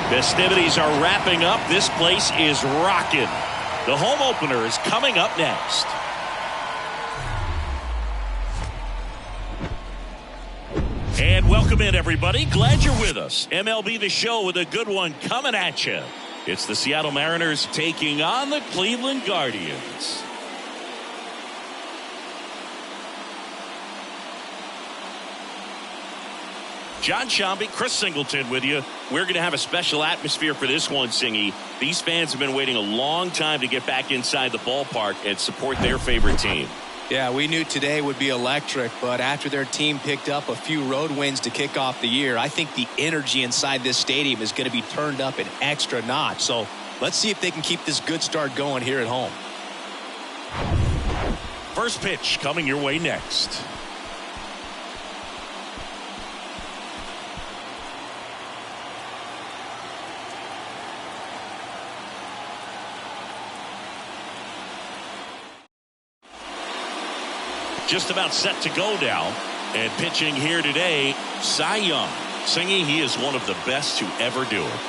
Festivities are wrapping up. This place is rocking. The home opener is coming up next. And welcome in, everybody. Glad you're with us. MLB The Show with a good one coming at you. It's the Seattle Mariners taking on the Cleveland Guardians. John Shambi, Chris Singleton with you. We're going to have a special atmosphere for this one, Singy. These fans have been waiting a long time to get back inside the ballpark and support their favorite team. Yeah, we knew today would be electric, but after their team picked up a few road wins to kick off the year, I think the energy inside this stadium is going to be turned up an extra notch. So let's see if they can keep this good start going here at home. First pitch coming your way next. Just about set to go now. And pitching here today, Cy Young. Singy, he is one of the best to ever do it.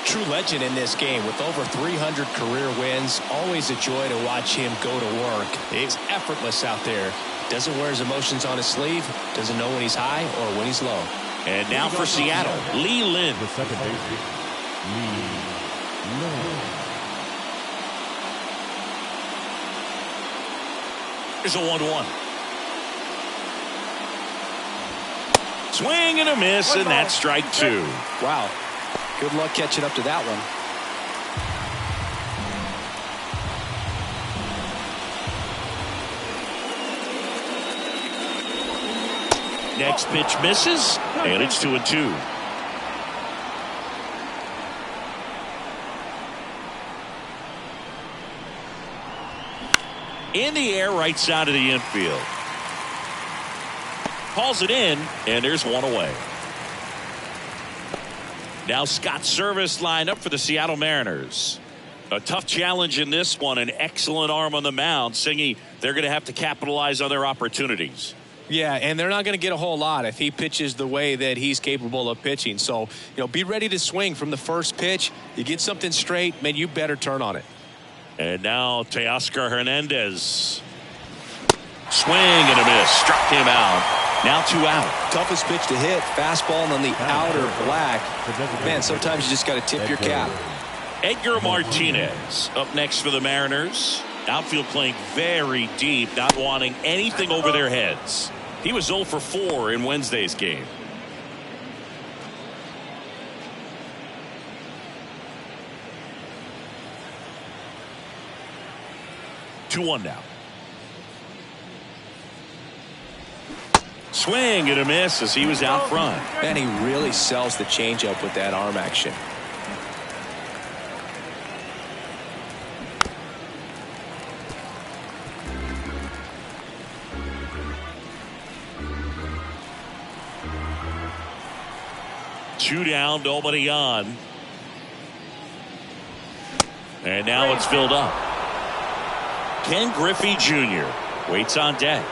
True legend in this game with over 300 career wins. Always a joy to watch him go to work. He's effortless out there. Doesn't wear his emotions on his sleeve. Doesn't know when he's high or when he's low. And now for Seattle, Lee Lin. The second baseman, Lee Lin. Here's a 1-1. Swing and a miss, and that's strike two. Wow. Good luck catching up to that one. Next pitch misses, and it's 2-2. In the air, right side of the infield. Calls it in, and there's one away. Now Scott Service lined up for the Seattle Mariners. A tough challenge in this one. An excellent arm on the mound. Singy, they're going to have to capitalize on their opportunities. Yeah, and they're not going to get a whole lot if he pitches the way that he's capable of pitching. So, be ready to swing from the first pitch. You get something straight, man, you better turn on it. And now Teoscar Hernandez. Swing and a miss. Struck him out. Now 2 out. Toughest pitch to hit. Fastball on the outer black. Man, sometimes you just got to tip your cap. Edgar Martinez up next for the Mariners. Outfield playing very deep, not wanting anything over their heads. He was 0 for 4 in Wednesday's game. Two one now. Swing and a miss as he was out front. And he really sells the changeup with that arm action. Two down, nobody on. And now it's filled up. Ken Griffey Jr. waits on deck.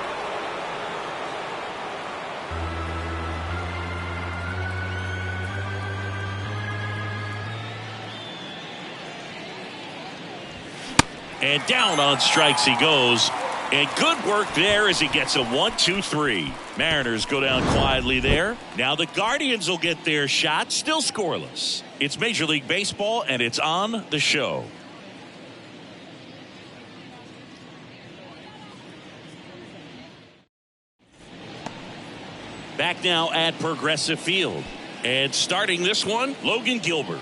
And down on strikes he goes. And good work there as he gets a 1-2-3. Mariners go down quietly there. Now the Guardians will get their shot, still scoreless. It's Major League Baseball, and it's on the show. Back now at Progressive Field. And starting this one, Logan Gilbert.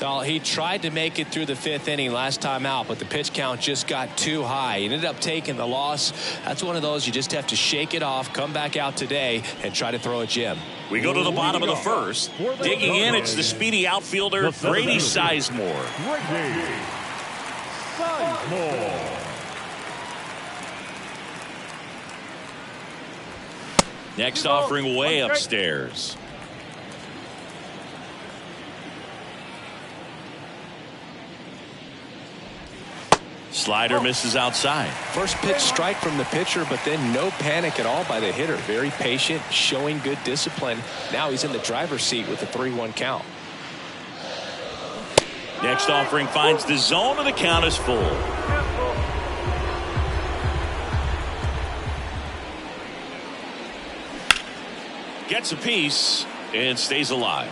Well, he tried to make it through the 5th inning last time out, but the pitch count just got too high. He ended up taking the loss. That's one of those you just have to shake it off, come back out today, and try to throw a gem. We go to the bottom of the first. Digging in, it's the speedy outfielder, Grady Sizemore. Next offering way upstairs. Slider misses outside. First pitch strike from the pitcher, but then no panic at all by the hitter. Very patient, showing good discipline. Now he's in the driver's seat with a 3-1 count. Next offering finds the zone, and the count is full. Gets a piece and stays alive.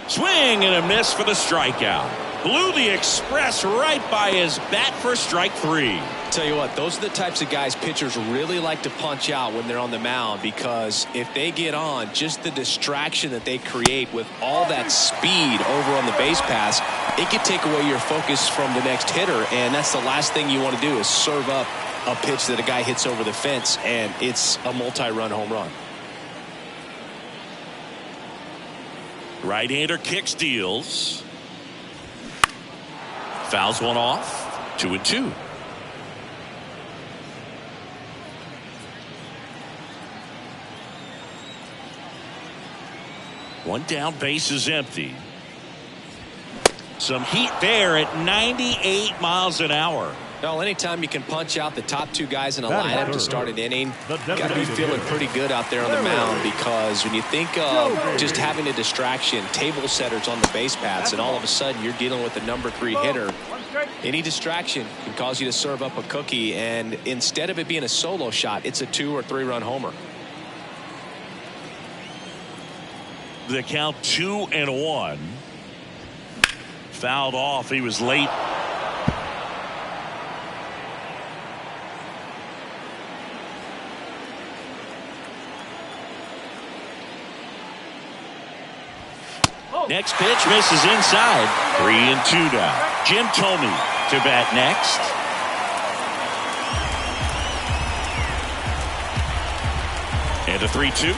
Swing and a miss for the strikeout. Blew the express right by his bat for strike 3. Tell you what, those are the types of guys pitchers really like to punch out when they're on the mound, because if they get on, just the distraction that they create with all that speed over on the base pass, it could take away your focus from the next hitter, and that's the last thing you want to do is serve up a pitch that a guy hits over the fence, and it's a multi-run home run. Right-hander kicks, deals. Fouls one off. 2-2. One down, base is empty. Some heat there at 98 miles an hour. Well, anytime you can punch out the top two guys in a lineup to start an inning, you got to be feeling pretty good out there on the mound, because when you think of just having a distraction, table setters on the base paths, and all of a sudden you're dealing with the number 3 hitter, any distraction can cause you to serve up a cookie, and instead of it being a solo shot, it's a 2 or 3 run homer. The count 2-1. Fouled off. He was late. Next pitch misses inside. 3-2 now. Jim Thome to bat next. And a 3-2.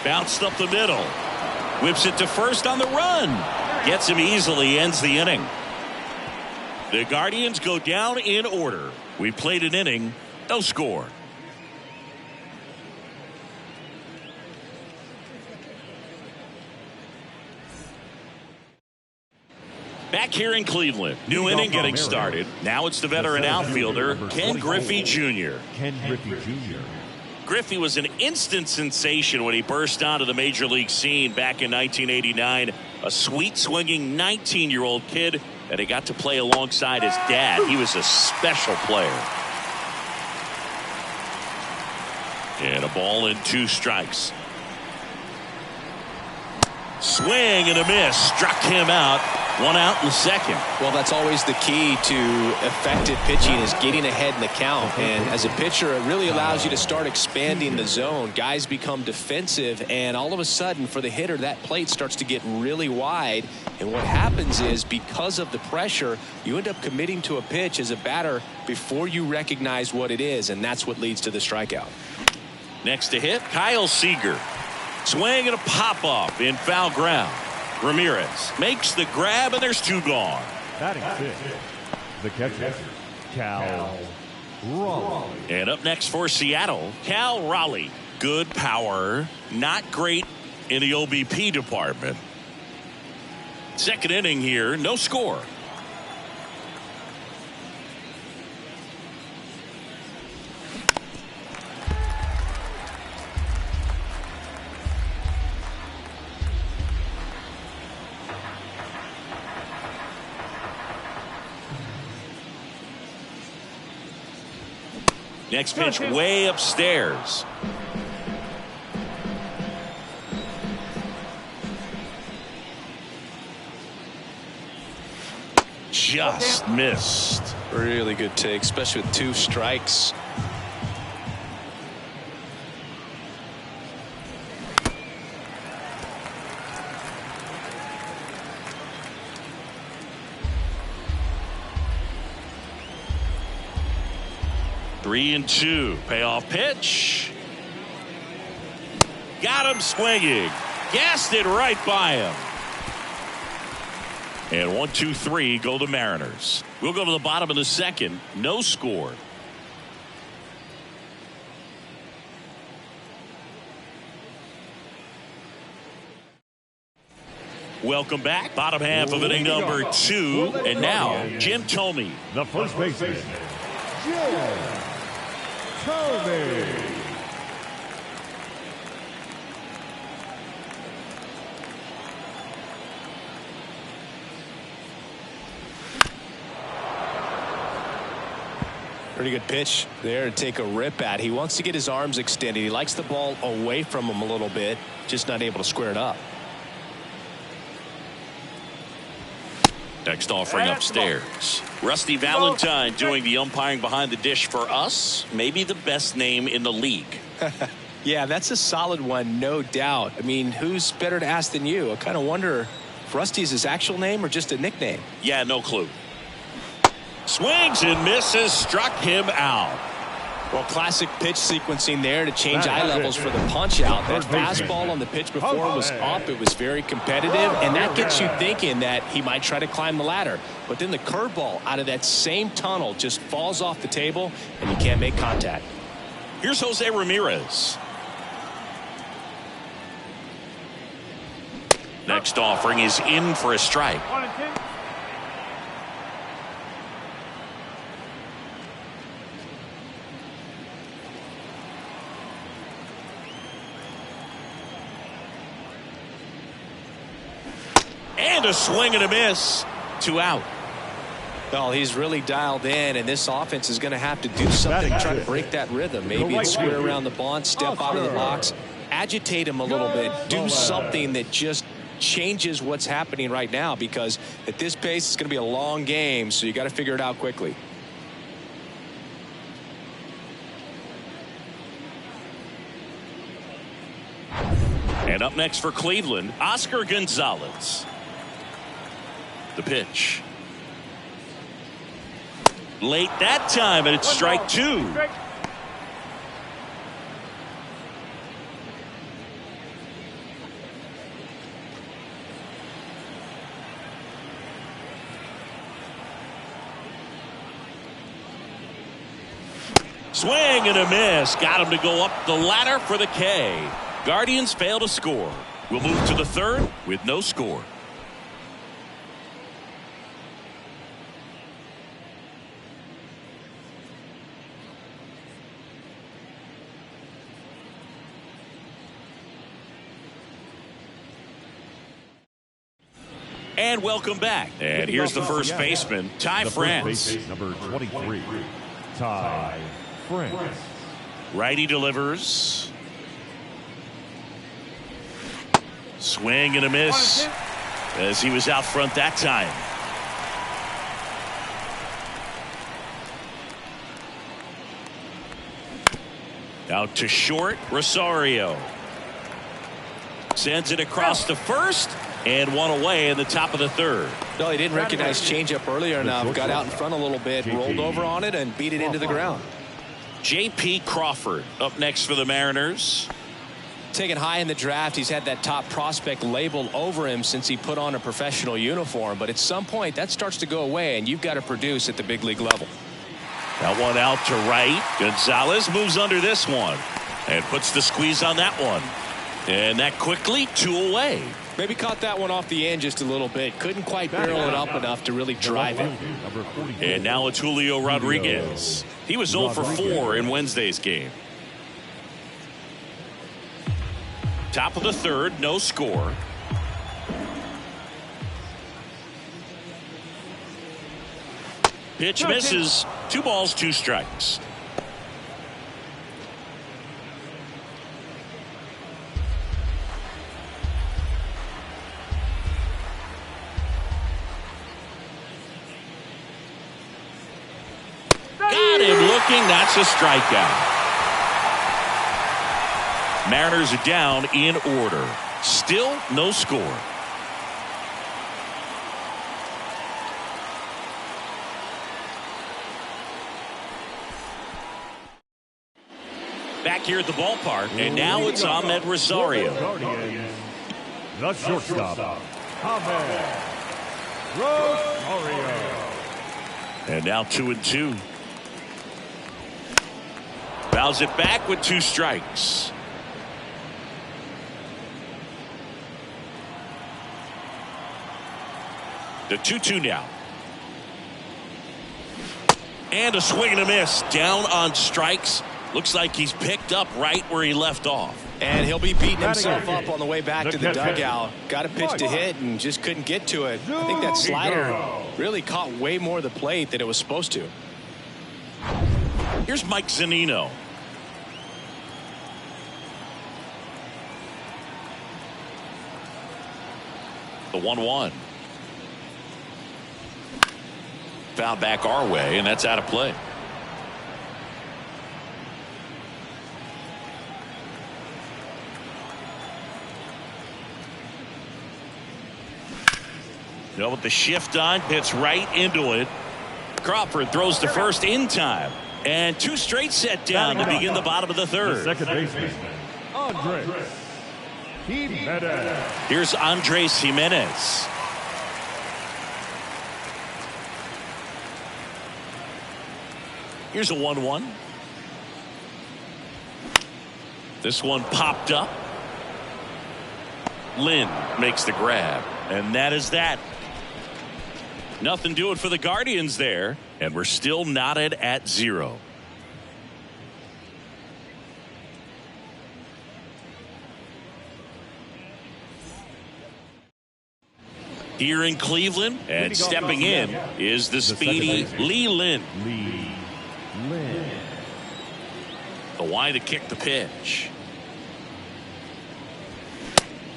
Bounced up the middle. Whips it to first on the run. Gets him easily, ends the inning. The Guardians go down in order. We played an inning, no score. Back here in Cleveland, new inning getting started. Now it's the veteran outfielder, Ken Griffey Jr. Griffey was an instant sensation when he burst onto the major league scene back in 1989. A sweet swinging 19-year-old kid, and he got to play alongside his dad. He was a special player. And a ball and 2 strikes. Swing and a miss. Struck him out. 1 out in the second. Well, that's always the key to effective pitching, is getting ahead in the count. And as a pitcher, it really allows you to start expanding the zone. Guys become defensive, and all of a sudden, for the hitter, that plate starts to get really wide. And what happens is, because of the pressure, you end up committing to a pitch as a batter before you recognize what it is, and that's what leads to the strikeout. Next to hit, Kyle Seager. Swing and a pop-up in foul ground. Ramirez makes the grab, and there's 2 gone. Batting 6, the catcher, Cal Raleigh. And up next for Seattle, Cal Raleigh. Good power, not great in the OBP department. Second inning here, no score. Next pitch way upstairs. Just missed. Really good take, especially with 2 strikes. Three and 2. Payoff pitch. Got him swinging. Gassed it right by him. And 1, 2, 3 go the Mariners. We'll go to the bottom of the second. No score. Welcome back. Bottom half of inning number 2. And now, Jim Thome. The first baseman, Jim Thome. Pretty good pitch there to take a rip at. He wants to get his arms extended. He likes the ball away from him a little bit, just not able to square it up. Next offering upstairs. Rusty Valentine doing the umpiring behind the dish for us. Maybe the best name in the league. Yeah, that's a solid one, no doubt. I mean, who's better to ask than you? I kind of wonder if Rusty's his actual name or just a nickname. Yeah, no clue. Swings and misses, struck him out. Well, classic pitch sequencing there to change eye levels for the punch out. That fastball on the pitch before was up. It was very competitive, and that gets you thinking that he might try to climb the ladder. But then the curveball out of that same tunnel just falls off the table, and you can't make contact. Here's Jose Ramirez. Next offering is in for a strike. And a swing and a miss. 2 out. Well, he's really dialed in, and this offense is going to have to do something to try to break that rhythm. Maybe it's square around the bunt, step out of the box, agitate him a little bit, do something that just changes what's happening right now, because at this pace it's going to be a long game, so you got to figure it out quickly. And up next for Cleveland, Oscar Gonzalez. The pitch. Late that time, and it's strike 2. Swing and a miss. Got him to go up the ladder for the K. Guardians fail to score. We'll move to the 3rd with no score. And welcome back. And here's the first baseman, Ty France. Number 23, Ty France. Righty delivers. Swing and a miss as he was out front that time. Out to short, Rosario. Sends it across the first. And one away in the top of the 3rd. No, he didn't recognize changeup earlier enough. Got out in front a little bit, rolled over on it, and beat it into the ground. J.P. Crawford up next for the Mariners. Taken high in the draft, he's had that top prospect label over him since he put on a professional uniform. But at some point, that starts to go away, and you've got to produce at the big league level. That one out to right. Gonzalez moves under this one and puts the squeeze on that one. And that quickly 2 away. Maybe caught that one off the end just a little bit. Couldn't quite barrel it up enough to really drive it. And now it's Julio Rodriguez. He was 0 for 4 in Wednesday's game. Top of the 3rd, no score. Pitch misses. 2 balls, 2 strikes. Got him looking. That's a strikeout. Mariners are down in order. Still no score. Back here at the ballpark, and now it's Ahmed Rosario. The shortstop, Ahmed Rosario. And now 2-2. Fouls it back with 2 strikes. The 2-2 now. And a swing and a miss. Down on strikes. Looks like he's picked up right where he left off. And he'll be beating himself up on the way back to the dugout. Got a pitch to hit and just couldn't get to it. I think that slider really caught way more of the plate than it was supposed to. Here's Mike Zunino. The 1-1. Foul back our way, and that's out of play. No, with the shift on, hits right into it. Crawford throws to first in time. And 2 straight set down to begin the bottom of the third. The second baseman, Andres Jimenez. Here's Andres Jimenez. Here's a 1-1. This one popped up. Lynn makes the grab. And that is that. Nothing doing for the Guardians there. And we're still knotted at 0. Here in Cleveland, and stepping in is the speedy Lee Lynn. The wide to kick the pitch.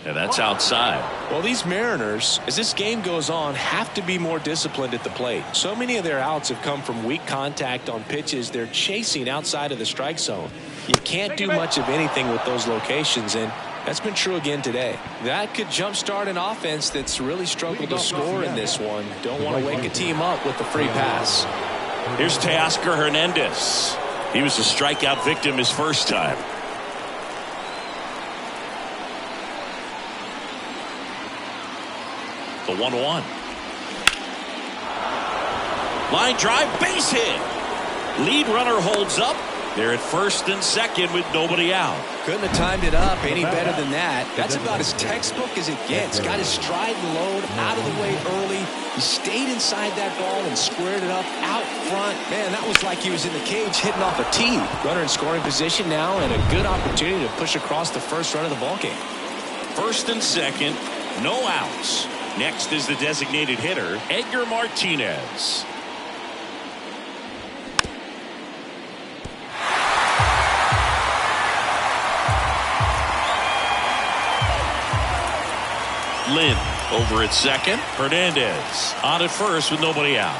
And that's outside. Well, these Mariners, as this game goes on, have to be more disciplined at the plate. So many of their outs have come from weak contact on pitches they're chasing outside of the strike zone. You can't do much of anything with those locations, and that's been true again today. That could jumpstart an offense that's really struggled to score in this one. Don't want to wake a team up with the free pass. Here's Teoscar Hernandez. He was a strikeout victim his first time. The 1-1. Line drive, base hit. Lead runner holds up. They're at first and second with nobody out. Couldn't have timed it up any better than that. That's about as textbook as it gets. Got his stride and load out of the way early. He stayed inside that ball and squared it up out front. Man, that was like he was in the cage hitting off a tee. Runner in scoring position now, and a good opportunity to push across the first run of the ball game. First and second, no outs. Next is the designated hitter, Edgar Martinez. Lynn over at second. Hernandez on at first with nobody out.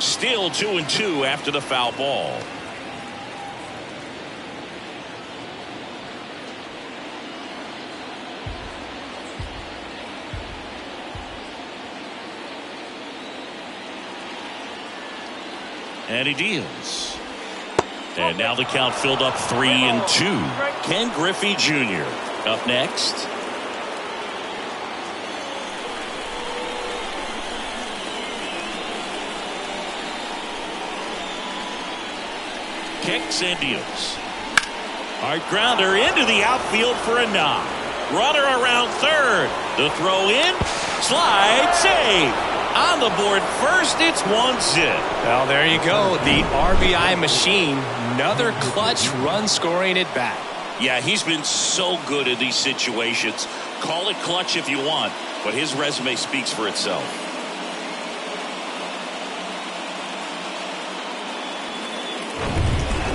Still 2-2 after the foul ball. And he deals. And now the count filled up 3-2. Ken Griffey Jr. up next. Kicks and deals. Hard grounder into the outfield for a knock. Runner around third. The throw in. Slide save. On the board first, it's 1-0. Well, there you go. The RBI machine. Another clutch run scoring at bat. Yeah, he's been so good in these situations. Call it clutch if you want, but his resume speaks for itself.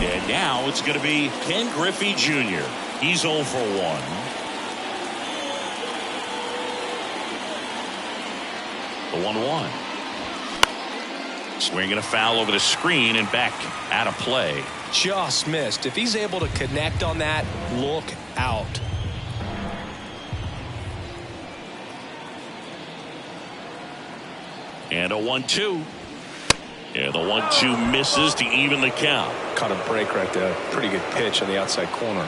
And now it's going to be Ken Griffey Jr. He's 0 for 1. The 1-1. Swinging a foul over the screen and back out of play. Just missed. If he's able to connect on that, look out. And a 1-2. Yeah, the 1-2 misses to even the count. Caught a break right there. Pretty good pitch on the outside corner.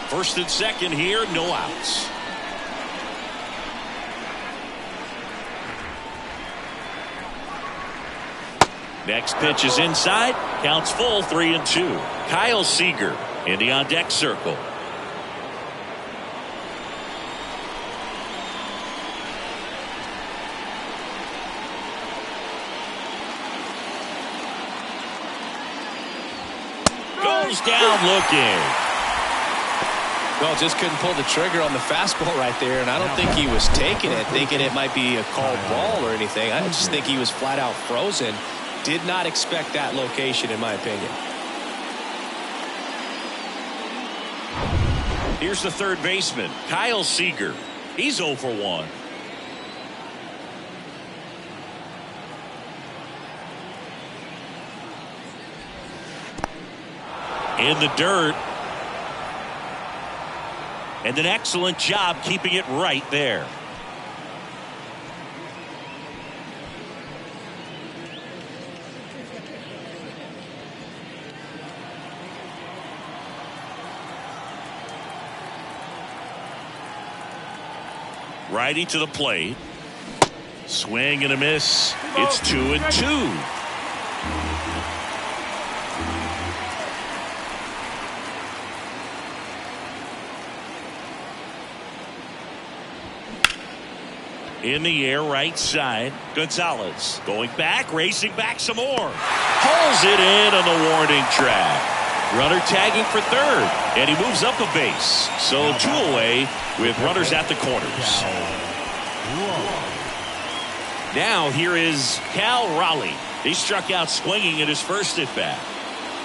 First and second here, no outs. Next pitch is inside. Counts full, 3-2. Kyle Seager in the on-deck circle. Goes down looking. Well, just couldn't pull the trigger on the fastball right there, and I don't think he was taking it, thinking it might be a called ball or anything. I just think he was flat out frozen. Did not expect that location, in my opinion. Here's the third baseman, Kyle Seager. He's 0 for 1. In the dirt. And an excellent job keeping it right there. Righty to the plate. Swing and a miss. It's 2-2. In the air, right side. Gonzalez going back, racing back some more. Hauls it in on the warning track. Runner tagging for third, and he moves up a base. So 2 away with runners at the corners. Now here is Cal Raleigh. He struck out swinging in his first at bat.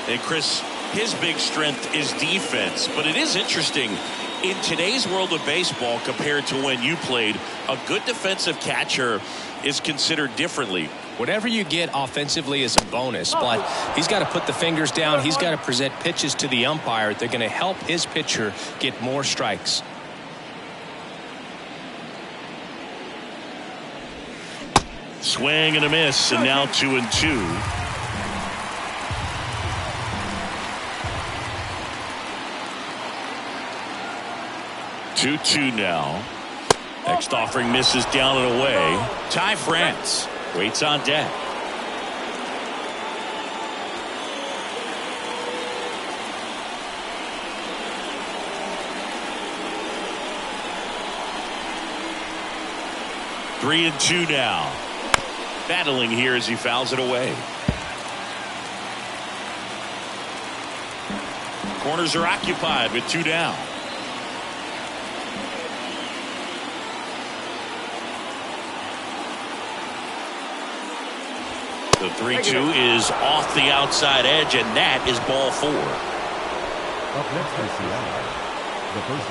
And Chris, his big strength is defense, but it is interesting. In today's world of baseball compared to when you played, a good defensive catcher is considered differently. Whatever you get offensively is a bonus, but he's got to put the fingers down. He's got to present pitches to the umpire. They're going to help his pitcher get more strikes. Swing and a miss, and now 2-2. 2-2 now. Next offering misses down and away. Ty France waits on deck. Three and 2 now. Battling here as he fouls it away. Corners are occupied with 2 down. The 3-2 is off the outside edge, and that is ball 4. Up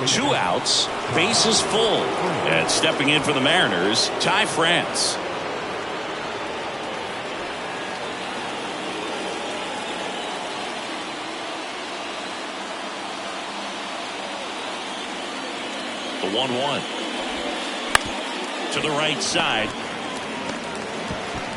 next, 2 outs, bases full. And stepping in for the Mariners, Ty France. The 1-1. To the right side.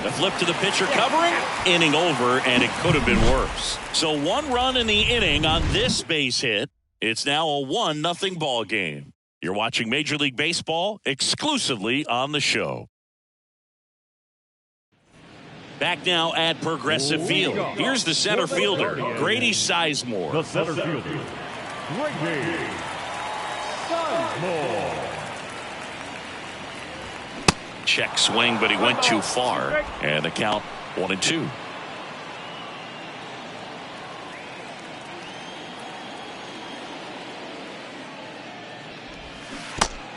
The flip to the pitcher covering. Inning over, and it could have been worse. So 1 run in the inning on this base hit. It's now a 1-0 ball game. You're watching Major League Baseball exclusively on the show. Back now at Progressive Field. Here's the center fielder, Grady Sizemore. the center fielder, Grady Sizemore. Check swing, but he went too far. And the count 1-2.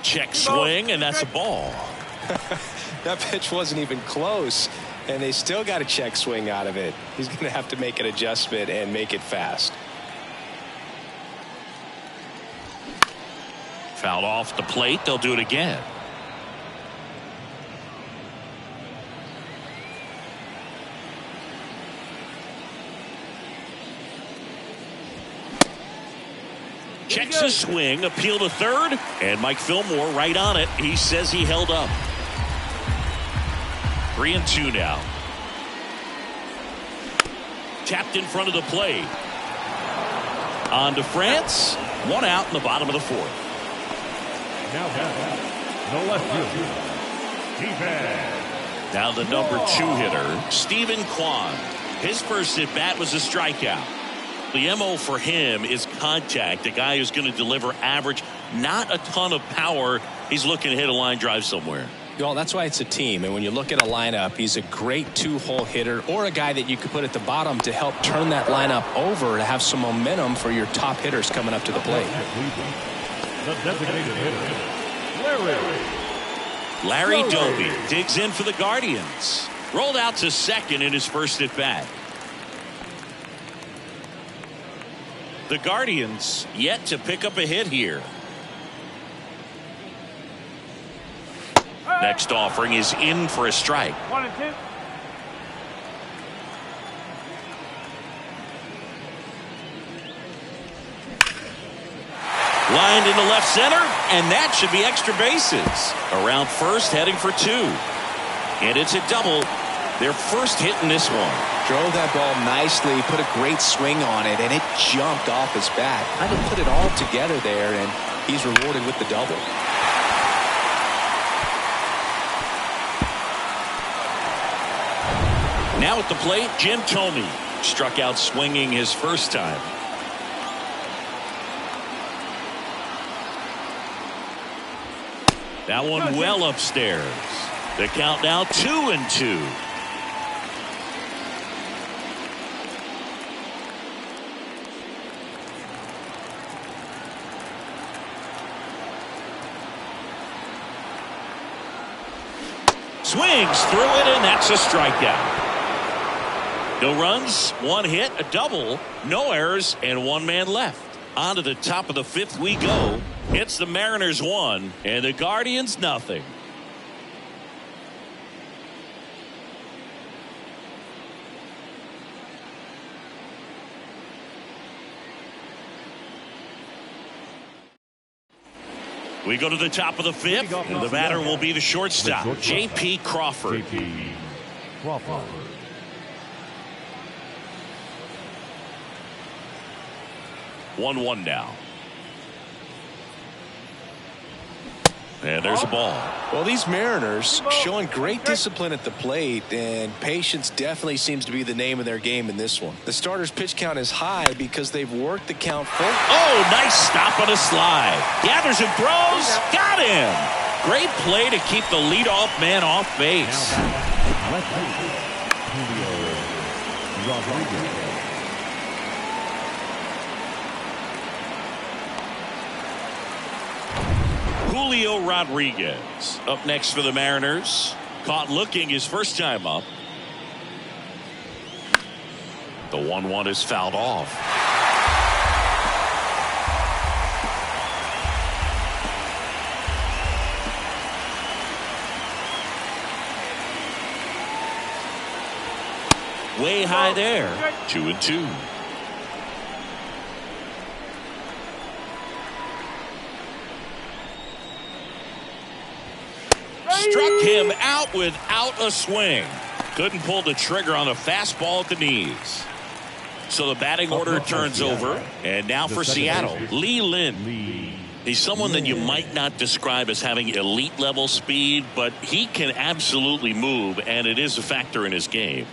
Check swing, and that's a ball. That pitch wasn't even close, and they still got a check swing out of it. He's going to have to make an adjustment and make it fast. Fouled off the plate. They'll do it again. Checks his swing, appeal to third, and Mike Fillmore right on it. He says he held up. 3-2 now. Tapped in front of the plate. On to France. 1 out in the bottom of the 4th. Now the left fielder, defense. Now the number 2 hitter, Stephen Kwan. His first at bat was a strikeout. The MO for him is contact. A guy who's going to deliver average, not a ton of power. He's looking to hit a line drive somewhere. Well, that's why it's a team. And when you look at a lineup, he's a great two-hole hitter or a guy that you could put at the bottom to help turn that lineup over to have some momentum for your top hitters coming up to the plate. The designated hitter, Larry Doby digs in for the Guardians. Rolled out to second in his first at bat. The Guardians yet to pick up a hit here. Next offering is in for a strike. 1-2. Lined into left center, and that should be extra bases. Around first, heading for two. And it's a double. Their first hit in this one. Drove that ball nicely, put a great swing on it, and it jumped off his bat. Kind of put it all together there, and he's rewarded with the double. Now at the plate, Jim Thome struck out swinging his first time. That one well upstairs. The count now 2-2. Swings through it, and that's a strikeout. No runs, one hit, a double, no errors, and one man left. On to the top of the fifth we go. It's the Mariners 1 and the Guardians nothing. We go to the top of the fifth, and the batter will be the shortstop, J.P. Crawford. J.P. Crawford. 1-1 now. And there's a ball. Well, these Mariners showing great discipline at the plate, and patience definitely seems to be the name of their game in this one. The starter's pitch count is high because they've worked the count full. Oh, nice stop on a slide. Gathers and throws. Got him. Great play to keep the leadoff man off base. Julio Rodriguez up next for the Mariners. Caught looking his first time up. The 1-1 is fouled off. Way high there. 2-2. Struck him out without a swing. Couldn't pull the trigger on a fastball at the knees. So the batting order turns over. And now for Seattle, Lee Lin. He's someone that you might not describe as having elite level speed, but he can absolutely move, and it is a factor in his game.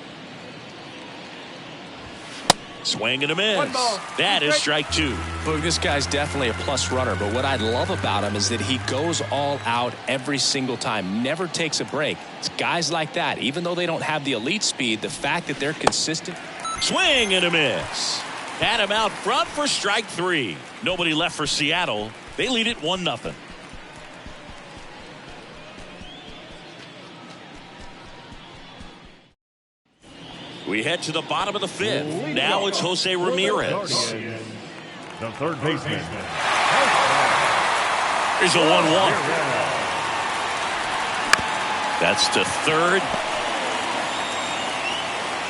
Swing and a miss. That is strike two. Look, this guy's definitely a plus runner, but what I love about him is that he goes all out every single time, never takes a break. It's guys like that, even though they don't have the elite speed, the fact that they're consistent. Swing and a miss. Had him out front for strike three. Nobody left for Seattle. They lead it 1-0. We head to the bottom of the fifth. Now it's Jose Ramirez. The third baseman. Here's a 1-1. That's to third.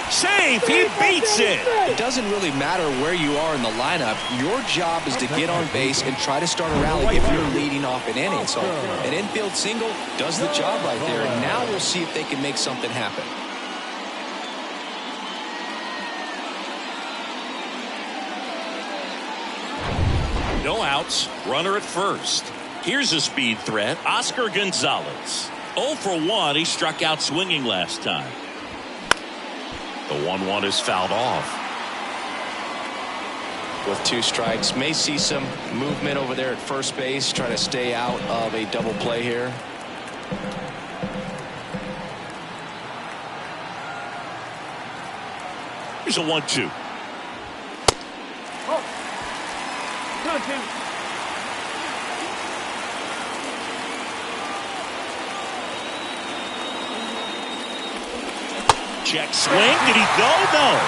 Safe. He beats it. It doesn't really matter where you are in the lineup. Your job is to get on base and try to start a rally if you're leading off an inning. So an infield single does the job right there. And now we'll see if they can make something happen. No outs. Runner at first. Here's a speed threat. Oscar Gonzalez. 0 for 1. He struck out swinging last time. The 1-1 is fouled off. with 2 strikes. May see some movement over there at first base, trying to stay out of a double play here. Here's a 1-2. Check swing. Did he go? No.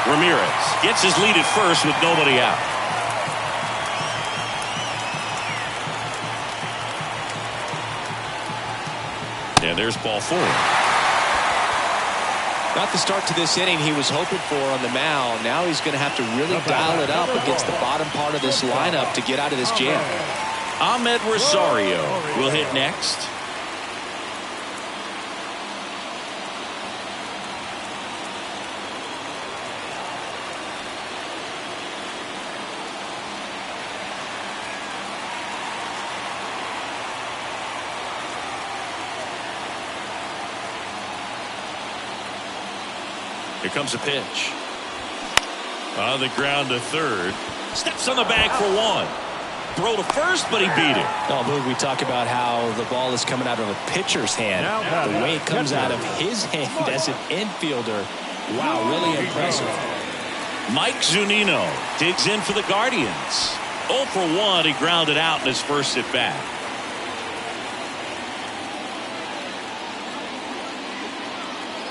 Ramirez gets his lead at first with nobody out. And there's ball 4. Not the start to this inning he was hoping for on the mound. Now he's going to have to really dial it up against the bottom part of this lineup to get out of this jam. Ahmed Rosario will hit next. Here comes a pitch. On the ground to third. Steps on the bag for 1. Throw to first, but he beat it. Oh, Boog, we talk about how the ball is coming out of a pitcher's hand. The way it comes out of his hand as an infielder. Wow, really impressive. Mike Zunino digs in for the Guardians. 0 for 1. He grounded out in his first at bat.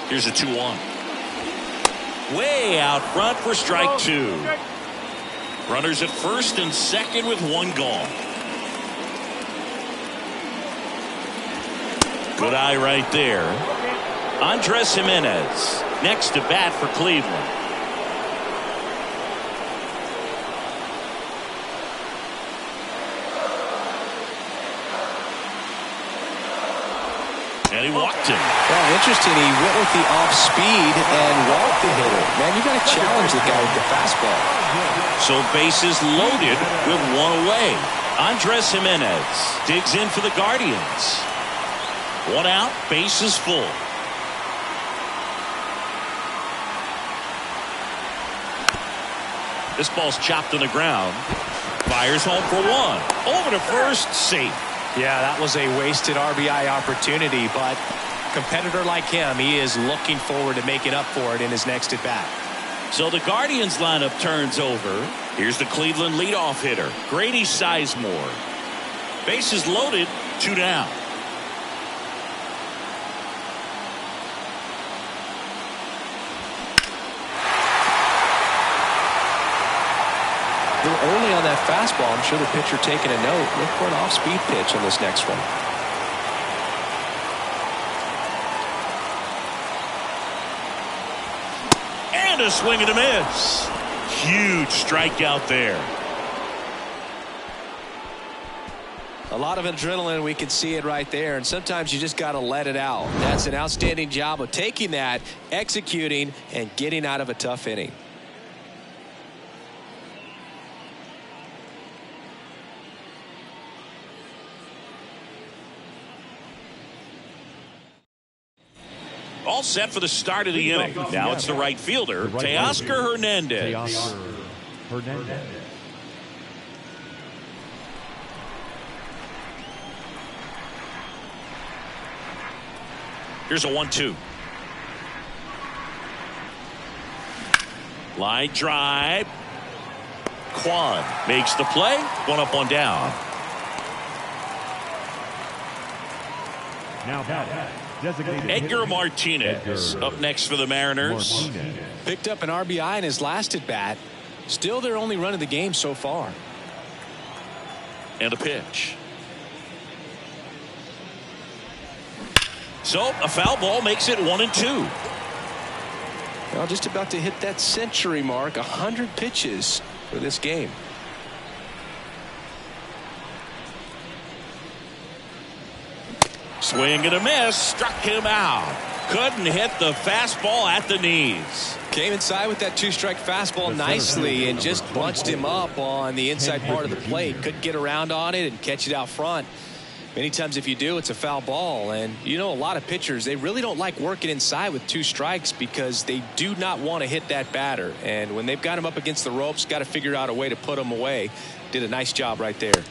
Here's a 2-1. Way out front for strike 2. Runners at first and second with 1 gone. Good eye right there. Andres Jimenez next to bat for Cleveland. And he walked him. Well, interesting. He went with the off speed and walked the hitter. Man, you got to challenge the guy with the fastball. So bases loaded with 1 away. Andres Jimenez digs in for the Guardians. 1 out, bases full. This ball's chopped on the ground. Fires home for 1. Over to first, safe. Yeah, that was a wasted RBI opportunity, but competitor like him, he is looking forward to making up for it in his next at bat. So the Guardians lineup turns over. Here's the Cleveland leadoff hitter, Grady Sizemore. Bases loaded, 2 down. They're early on that fastball. I'm sure the pitcher taking a note. Look for an off-speed pitch on this next one. And a swing and a miss. Huge strikeout there. A lot of adrenaline. We can see it right there. And sometimes you just got to let it out. That's an outstanding job of taking that, executing, and getting out of a tough inning. All set for the start of the inning. Now it's the right fielder, Teoscar Hernandez. Here's a 1-2. Line drive. Kwan makes the play. 1 up, 1 down. Now batting. Edgar Martinez up next for the Mariners. Picked up an RBI in his last at bat. Still their only run of the game so far. And a pitch. So a foul ball makes it 1-2. Well, just about to hit that century mark. 100 pitches for this game. Swing and a miss. Struck him out. Couldn't hit the fastball at the knees. Came inside with that 2-strike fastball nicely and just bunched him up on the inside part of the plate. Couldn't get around on it and catch it out front. Many times if you do, it's a foul ball. And you know, a lot of pitchers, they really don't like working inside with 2 strikes because they do not want to hit that batter. And when they've got him up against the ropes, got to figure out a way to put him away. Did a nice job right there.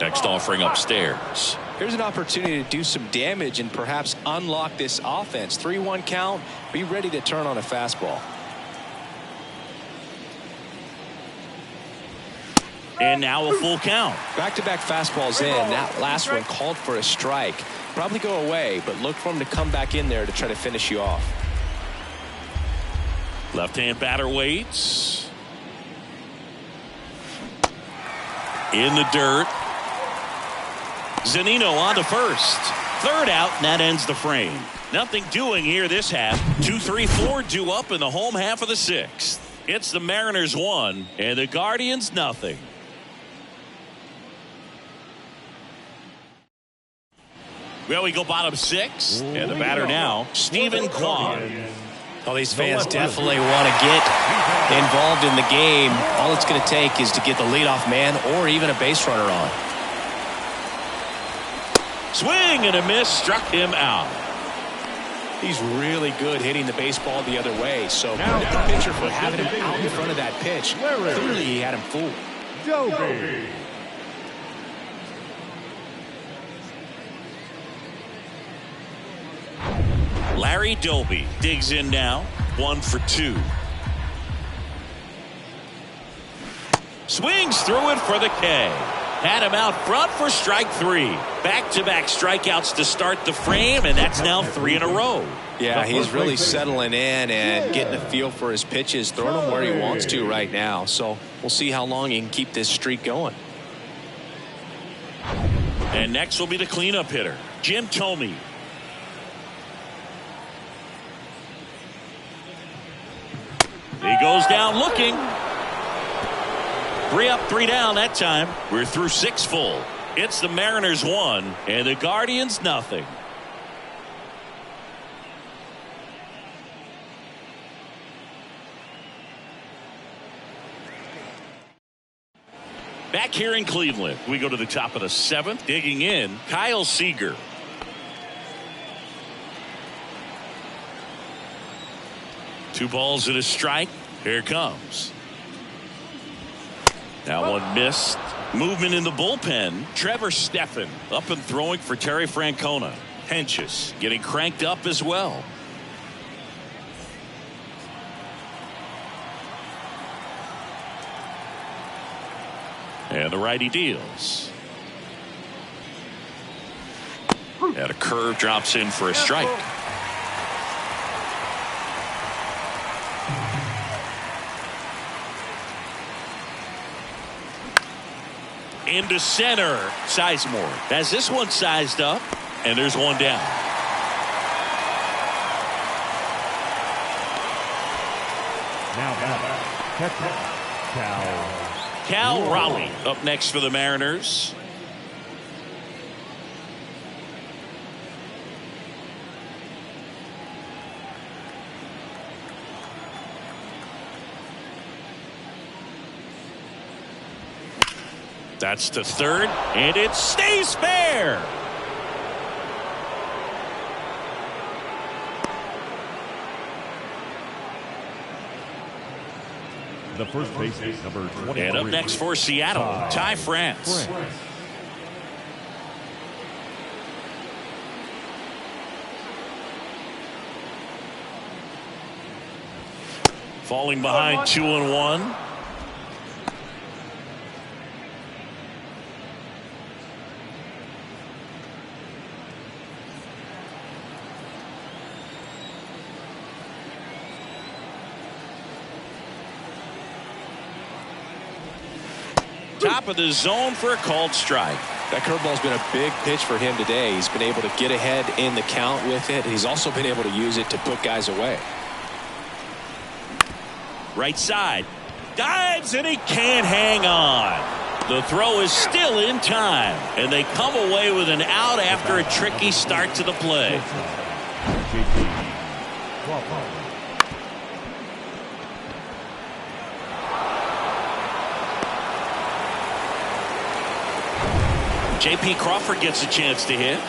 Next offering upstairs. Here's an opportunity to do some damage and perhaps unlock this offense. 3-1 count. Be ready to turn on a fastball. And now a full count. Back-to-back fastballs in. That last one called for a strike. Probably go away, but look for him to come back in there to try to finish you off. Left-hand batter waits. In the dirt. Zunino on to first. Third out, and that ends the frame. Nothing doing here this half. 2-3-4 due up in the home half of the 6th. It's the Mariners 1 and the Guardians nothing. Well, we go bottom 6, and the batter now, Stephen Kwan. Well, these fans definitely want to get involved in the game. All it's going to take is to get the leadoff man or even a base runner on. Swing and a miss, struck him out. He's really good hitting the baseball the other way. So credit the pitcher for having him out in front of that pitch. Clearly he had him fooled. Joby. Larry Doby digs in now. 1 for 2. Swings through it for the K. Had him out front for strike 3. Back-to-back strikeouts to start the frame, and that's now 3 in a row. Yeah, he's really settling in and getting a feel for his pitches, throwing them where he wants to right now. So we'll see how long he can keep this streak going. And next will be the cleanup hitter, Jim Thome. He goes down looking. 3 up, 3 down that time. We're through 6 full. It's the Mariners 1 and the Guardians nothing. Back here in Cleveland, we go to the top of the 7th. Digging in, Kyle Seager. Two balls and a strike. Here it comes. Now one missed. Movement in the bullpen. Trevor Stephan up and throwing for Terry Francona. Henches getting cranked up as well. And the righty deals. And a curve drops in for a strike. Into center. Sizemore has this one sized up, and there's one down. Now Cal Raleigh up next for the Mariners. That's to third, and it stays fair. the first baseman, number 23. And up next for Seattle, Ty France. Falling behind 2-1. Top of the zone for a called strike. That curveball's been a big pitch for him today. He's been able to get ahead in the count with it. He's also been able to use it to put guys away. Right side. Dives and he can't hang on. The throw is still in time. And they come away with an out after a tricky start to the play. J.P. Crawford gets a chance to hit.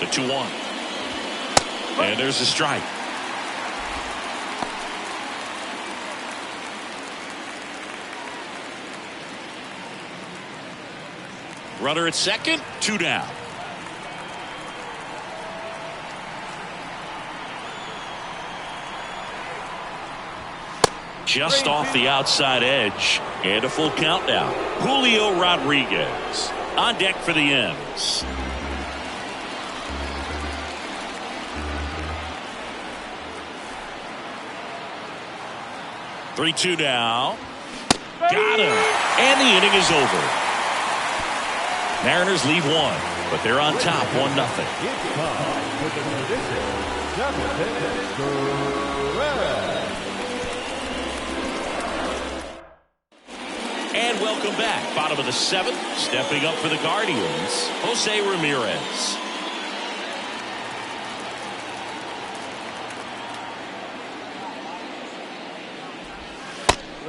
The 2-1. And there's a strike. Runner at second, 2 down. Just off the outside edge, and a full count now. Julio Rodriguez on deck for the M's. Three-two now. Got him. And the inning is over. Mariners lead 1, but they're on top 1-0. And welcome back. Bottom of the 7th. Stepping up for the Guardians, Jose Ramirez.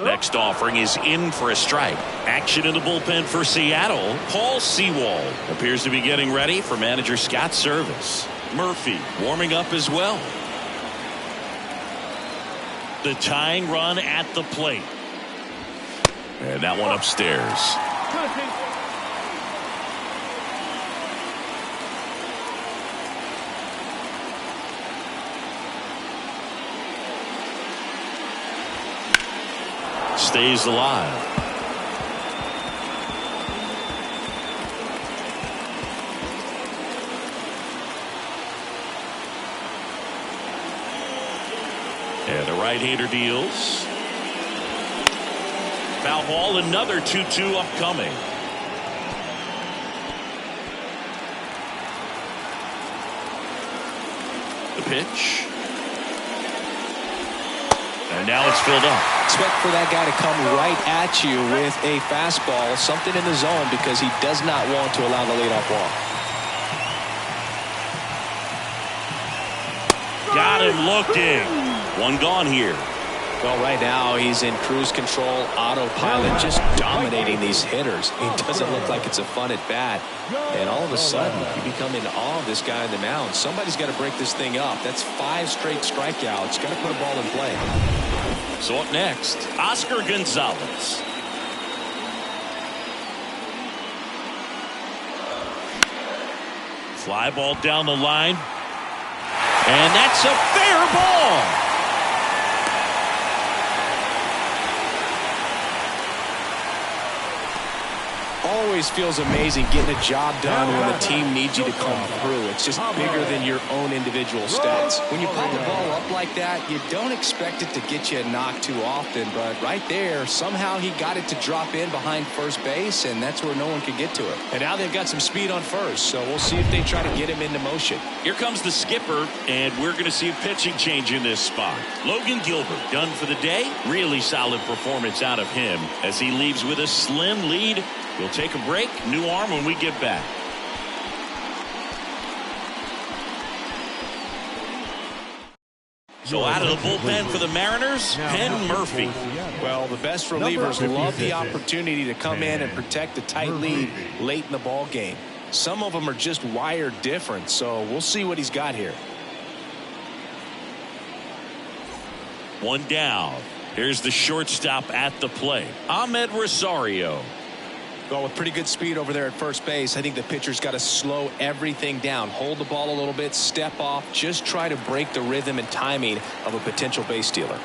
Next offering is in for a strike. Action in the bullpen for Seattle. Paul Sewald appears to be getting ready for manager Scott's service. Murphy warming up as well. The tying run at the plate. And that one upstairs. Stays alive. And the right-hander deals. Foul ball, another 2-2 upcoming. The pitch. And now it's filled up. Expect for that guy to come right at you with a fastball, something in the zone, because he does not want to allow the leadoff walk. Got him looking. One gone here. Well, right now he's in cruise control, autopilot, just dominating these hitters. It doesn't look like it's a fun at bat. And all of a sudden, you become in awe of this guy on the mound. Somebody's got to break this thing up. That's 5 straight strikeouts. Got to put a ball in play. So up next, Oscar Gonzalez. Fly ball down the line. And that's a fair ball. Always feels amazing getting a job done when the team needs you to come through. It's just bigger than your own individual stats. When you pop the ball up like that, you don't expect it to get you a knock too often, but right there, somehow he got it to drop in behind first base, and that's where no one could get to it. And now they've got some speed on first, so we'll see if they try to get him into motion. Here comes the skipper, and we're going to see a pitching change in this spot. Logan Gilbert done for the day. Really solid performance out of him as he leaves with a slim lead. We'll take a break. New arm when we get back. So out of the bullpen for the Mariners, Penn Murphy. Well, the best relievers love the opportunity to come in and protect a tight lead late in the ball game. Some of them are just wired different, so we'll see what he's got here. One down. Here's the shortstop at the plate, Ahmed Rosario. Well, with pretty good speed over there at first base, I think the pitcher's got to slow everything down. Hold the ball a little bit, step off, just try to break the rhythm and timing of a potential base stealer.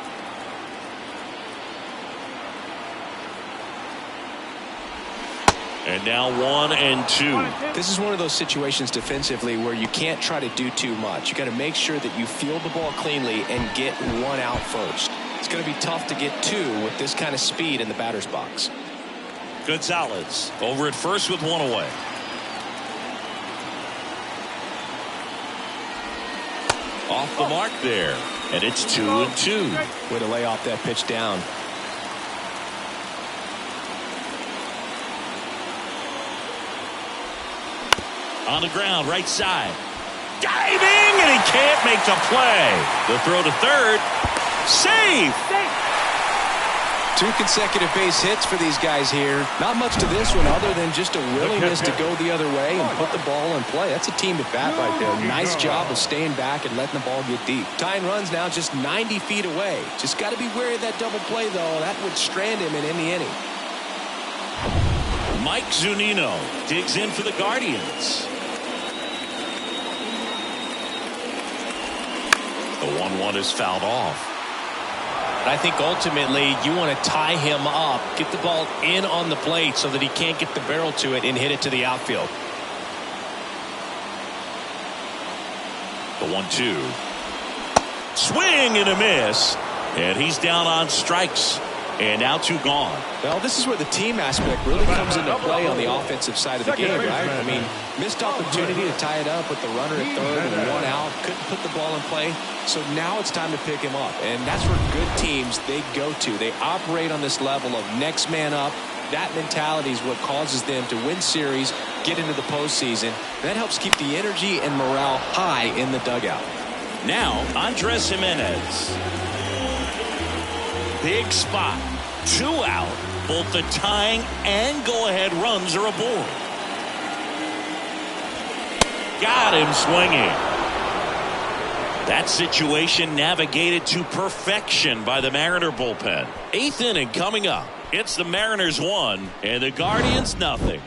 And now 1-2. This is one of those situations defensively where you can't try to do too much. You got to make sure that you field the ball cleanly and get one out first. It's going to be tough to get 2 with this kind of speed in the batter's box. Gonzalez over at first with 1 away. Off the mark there, and it's 2-2. Way to lay off that pitch down. On the ground, right side. Diving, and he can't make the play. The throw to third. Save. 2 consecutive base hits for these guys here. Not much to this one other than just a willingness to go the other way and put the ball in play. That's a team at bat right there. Nice job of staying back and letting the ball get deep. Tying runs now just 90 feet away. Just got to be wary of that double play, though. That would strand him in any inning. Mike Zunino digs in for the Guardians. The 1-1 is fouled off. I think ultimately you want to tie him up, get the ball in on the plate so that he can't get the barrel to it and hit it to the outfield. The 1-2. Swing and a miss. And he's down on strikes. And now 2 gone. Well, this is where the team aspect really comes into play on the offensive side of the game, right? I mean, missed opportunity to tie it up with the runner at third and 1 out. Couldn't put the ball in play. So now it's time to pick him up. And that's where good teams, they go to. They operate on this level of next man up. That mentality is what causes them to win series, get into the postseason. That helps keep the energy and morale high in the dugout. Now, Andres Jimenez. Big spot. 2 out. Both the tying and go-ahead runs are aboard. Got him swinging. That situation navigated to perfection by the Mariner bullpen. 8th inning coming up. It's the Mariners 1 and the Guardians nothing.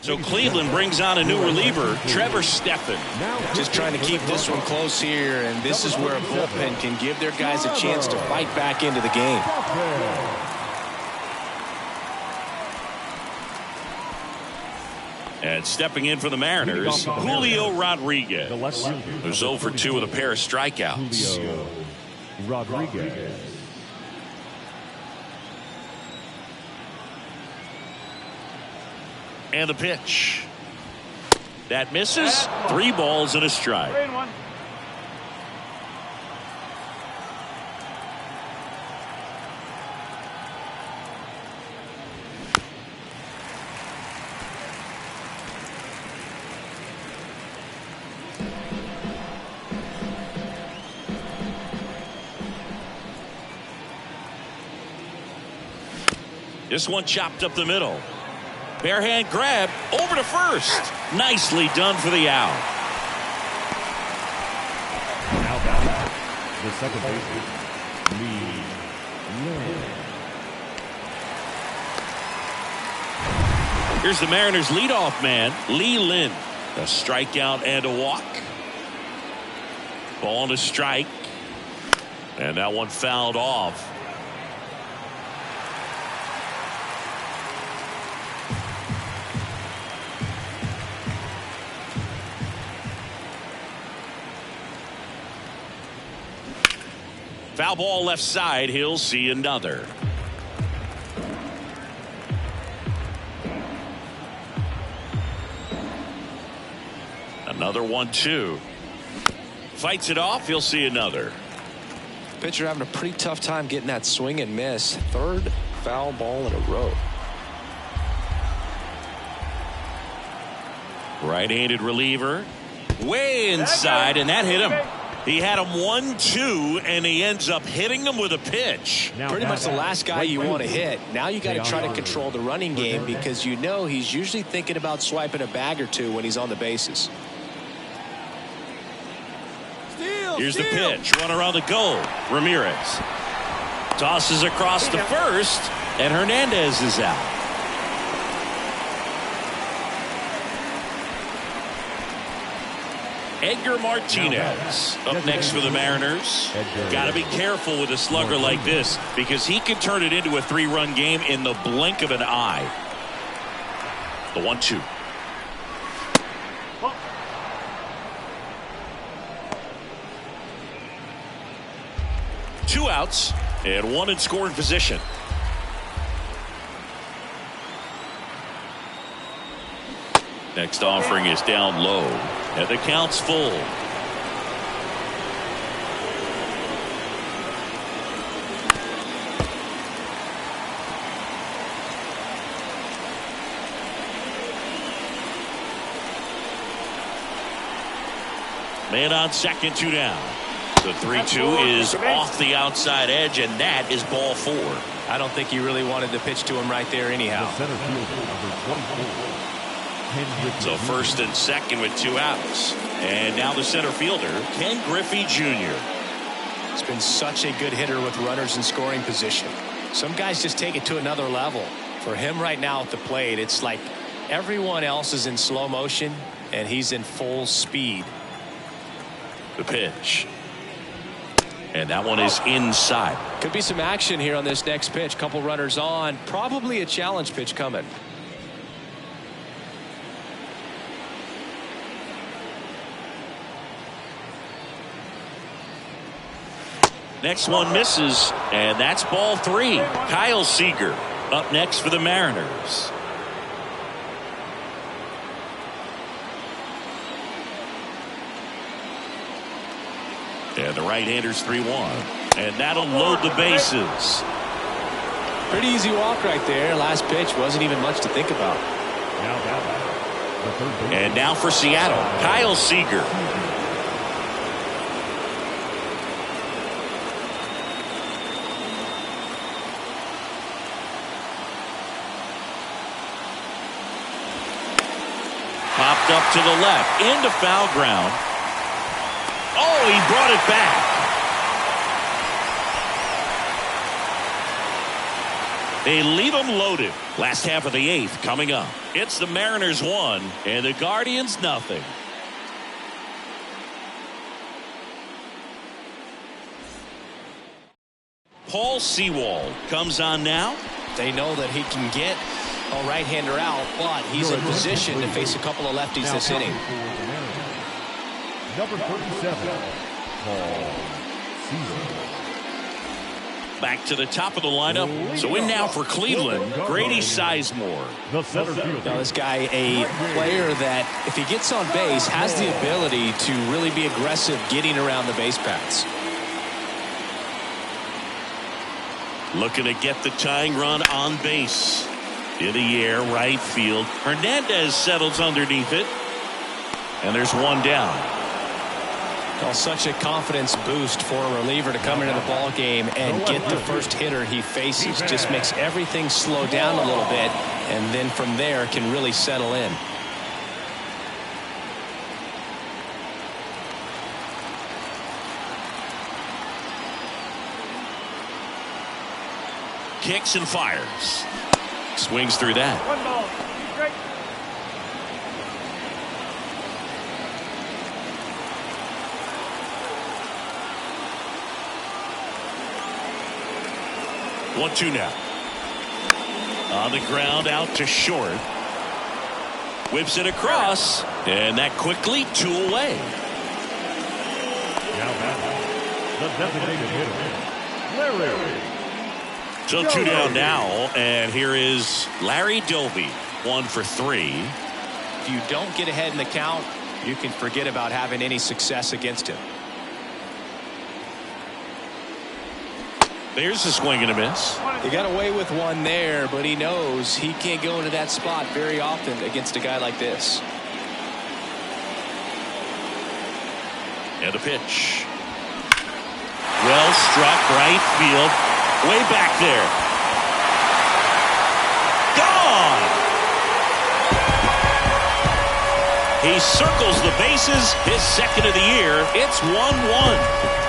So Cleveland brings on a new reliever, Trevor Stephan. Just trying to keep this one close here, and this is where a bullpen can give their guys a chance to fight back into the game. And stepping in for the Mariners, Julio Rodriguez, who's 0 for 2 with a pair of strikeouts. Rodriguez. And the pitch. That misses. 3 balls and a strike. This one chopped up the middle. Bare hand grab over to first. Nicely done for the out. The second baseman, Lee Lynn. Here's the Mariners leadoff man, Lee Lynn. A strikeout and a walk. Ball to strike. And that one fouled off. Foul ball left side. He'll see another. Another 1-2. Fights it off. He'll see another. Pitcher having a pretty tough time getting that swing and miss. 3rd foul ball in a row. Right-handed reliever. Way inside, and that hit him. He had him 1-2, and he ends up hitting him with a pitch. Pretty much the last guy you want to hit. Now you got to try to control the running game because you know he's usually thinking about swiping a bag or 2 when he's on the bases. Here's the pitch. Runner on the goal. Ramirez tosses across the first, and Hernandez is out. Edgar Martinez up next for the Mariners. Got to be careful with a slugger like this because he can turn it into a 3-run game in the blink of an eye. The 1-2. Two outs and 1 in scoring position. Next offering is down low. And the count's full. Man on second, 2 down. The 3-2 is off the outside edge, and that is ball 4. I don't think he really wanted to pitch to him right there anyhow. So first and second with 2 outs. And now the center fielder, Ken Griffey Jr. He's been such a good hitter with runners in scoring position. Some guys just take it to another level. For him right now at the plate, it's like everyone else is in slow motion, and he's in full speed. The pitch. And that one is inside. Could be some action here on this next pitch. Couple runners on. Probably a challenge pitch coming. Next one misses, and that's ball 3. Kyle Seager up next for the Mariners. And the right-hander's 3-1. And that'll load the bases. Pretty easy walk right there. Last pitch wasn't even much to think about. And now for Seattle, Kyle Seager. Popped up to the left, into foul ground. Oh, he brought it back. They leave him loaded. Last half of the 8th coming up. It's the Mariners 1 and the Guardians nothing. Paul Sewald comes on now. They know that he can get a right-hander out, but he's in position to face a couple of lefties this inning. Number 37, Paul Sewald. Back to the top of the lineup. So in now for Cleveland, Grady Sizemore. The center fielder. Now this guy, a player that if he gets on base has the ability to really be aggressive getting around the base paths. Looking to get the tying run on base. In the air, right field. Hernandez settles underneath it. And there's one down. Well, such a confidence boost for a reliever to come into the ball game and get the first hitter he faces. Just makes everything slow down a little bit, and then from there can really settle in. Kicks and fires. Swings through that. 1 ball. Straight. 1-2 now. On the ground, out to short. Whips it across, and that quickly 2 away. Now back, the designated hitter, Larry. So 2 down now, and here is Larry Doby, 1 for 3. If you don't get ahead in the count, you can forget about having any success against him. There's a swing and a miss. He got away with one there, but he knows he can't go into that spot very often against a guy like this. And the pitch. Well struck, right field. Way back there. Gone! He circles the bases, his second of the year. It's 1-1.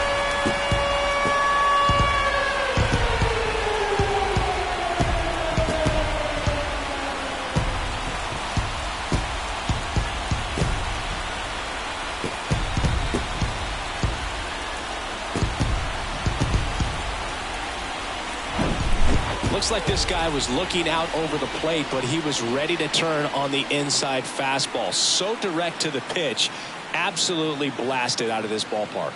Looks like this guy was looking out over the plate, but he was ready to turn on the inside fastball. So direct to the pitch, absolutely blasted out of this ballpark.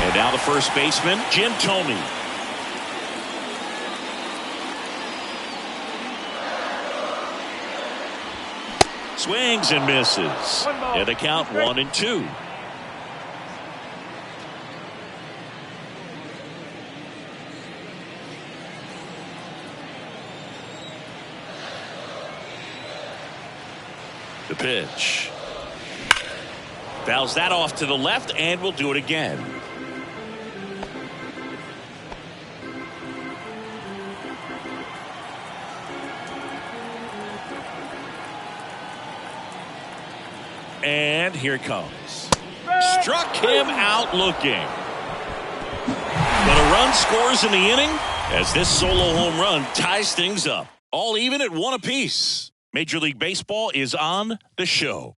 And now the first baseman, Jim Thome. Swings and misses. And the count 1-2. The pitch. Fouls that off to the left, and we'll do it again. And here it comes. Struck him out looking. But a run scores in the inning as this solo home run ties things up. All even at 1 apiece. Major League Baseball is on the show.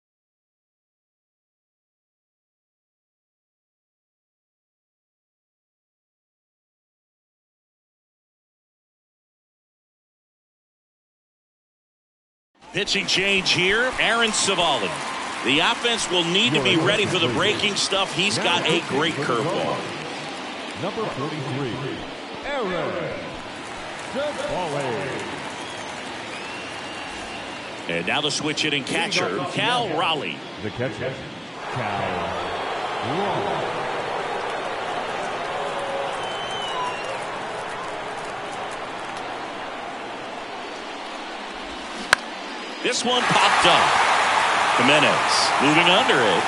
Pitching change here, Aaron Savali. The offense will need to be ready for the breaking stuff. He's got a great curveball. Number 43, Aaron Savali. And now the switch hitting catcher, Cal Raleigh. The catcher, Cal Raleigh. This one popped up. Jimenez moving under it.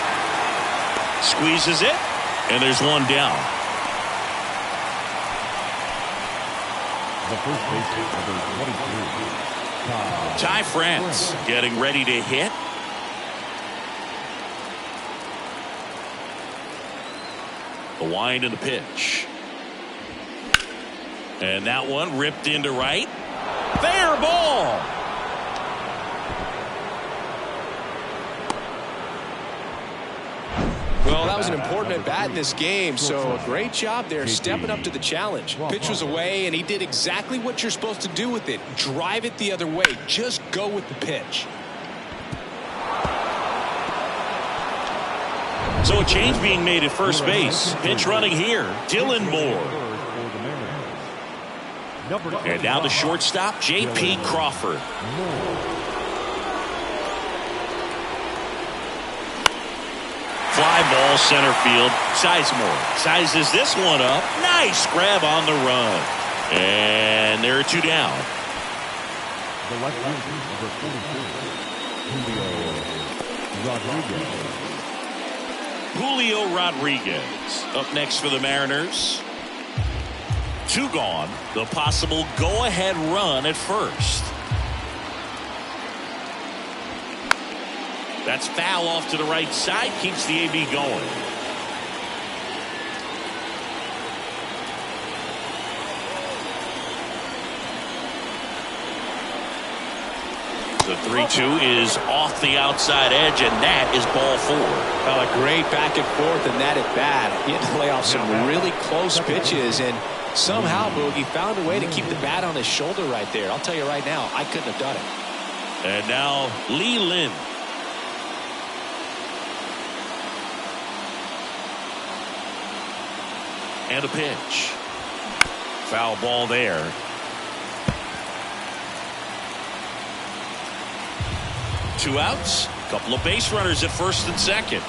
Squeezes it. And there's one down. The first baseman, number 23. Ty France getting ready to hit. The wind and the pitch. And that one ripped into right. Fair ball. Well, that was an important at bat in this game, so a great job there stepping up to the challenge. Pitch was away, and he did exactly what you're supposed to do with it. Drive it the other way. Just go with the pitch. So a change being made at first base. Pitch running here, Dylan Moore. And now the shortstop, J.P. Crawford. Fly ball center field. Sizemore sizes this one up. Nice grab on the run. And there are two down. The left fielder, number 44, Julio Rodriguez up next for the Mariners. Two gone. The possible go-ahead run at first. That's foul off to the right side. Keeps the AB going. The 3-2 is off the outside edge, and that is ball 4. Well, a great back and forth and that at bat. He had to lay off some really close pitches, and somehow Boogie found a way to keep the bat on his shoulder right there. I'll tell you right now, I couldn't have done it. And now Lee Lin. And a pitch. Foul ball there. Two outs. Couple of base runners at first and second.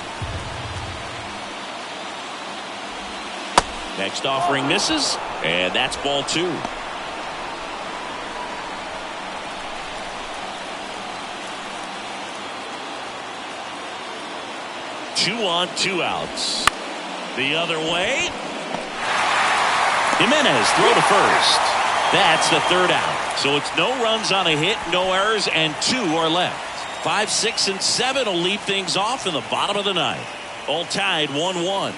Next offering misses. And that's ball 2. Two on, 2 outs. The other way. Jimenez throw to first. That's the third out. So it's no runs on a hit, no errors, and 2 are left. 5, 6, and 7 will lead things off in the bottom of the ninth. All tied 1-1.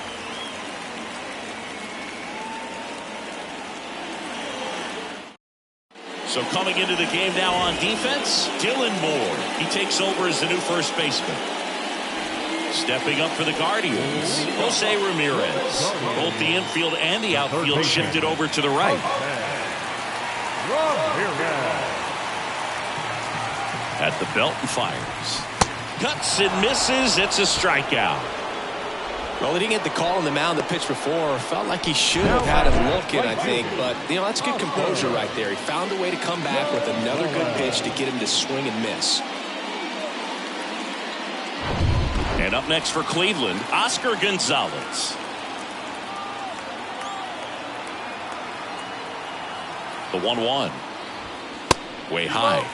So coming into the game now on defense, Dylan Moore. He takes over as the new first baseman. Stepping up for the Guardians, Jose Ramirez. Both the infield and the outfield shifted over to the right. At the belt and fires. Cuts and misses. It's a strikeout. Well, he didn't get the call on the mound the pitch before. Felt like he should have had him looking, I think. But, that's good composure right there. He found a way to come back with another good pitch to get him to swing and miss. And up next for Cleveland, Oscar Gonzalez. The 1-1. Way high.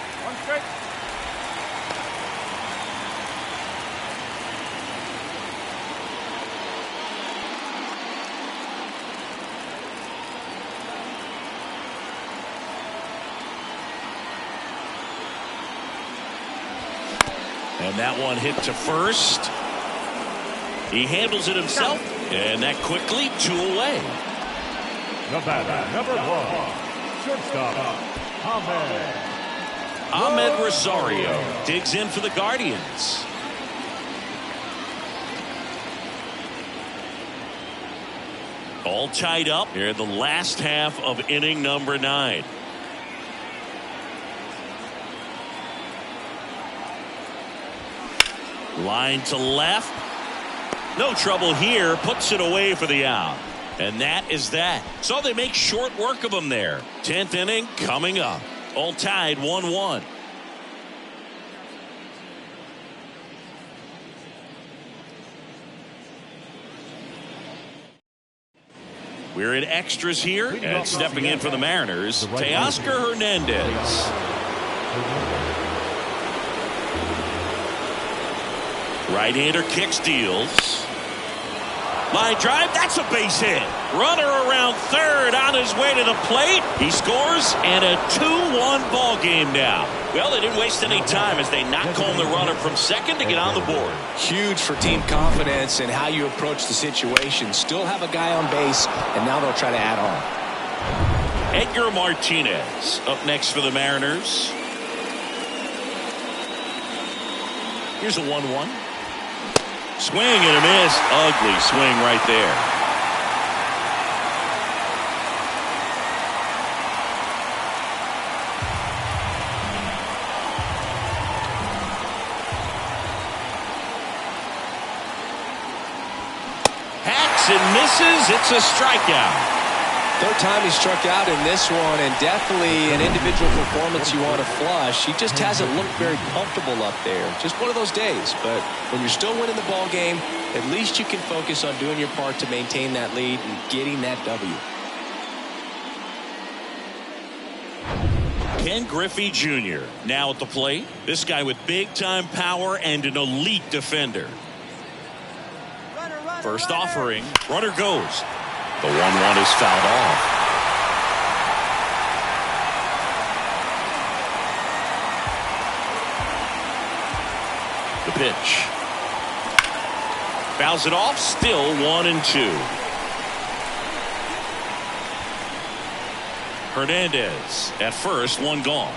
And that one hit to first. He handles it himself. And that quickly 2 away. The batter, number 1, shortstop, Ahmed Rosario digs in for the Guardians. All tied up here in the last half of inning number 9. Line to left. No trouble here. Puts it away for the out. And that is that. So they make short work of him there. 10th inning coming up. All tied 1-1. We're in extras here. And stepping in for the Mariners, Teoscar Hernandez. Right-hander kicks, deals. Line drive, that's a base hit. Runner around third on his way to the plate. He scores, and a 2-1 ball game now. Well, they didn't waste any time as they knock home the runner from second to get on the board. Huge for team confidence and how you approach the situation. Still have a guy on base, and now they'll try to add on. Edgar Martinez up next for the Mariners. Here's a 1-1. Swing and a miss. Ugly swing right there. Hacks and misses. It's a strikeout. Third time he struck out in this one, and definitely an individual performance you want to flush. He just hasn't looked very comfortable up there. Just one of those days. But when you're still winning the ball game, at least you can focus on doing your part to maintain that lead and getting that W. Ken Griffey Jr. now at the plate. This guy with big-time power and an elite defender. First offering. Runner goes. The 1-1 is fouled off. The pitch. Fouls it off. Still 1-2. Hernandez at first, one gone.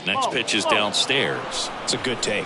Next pitch is downstairs. It's a good take.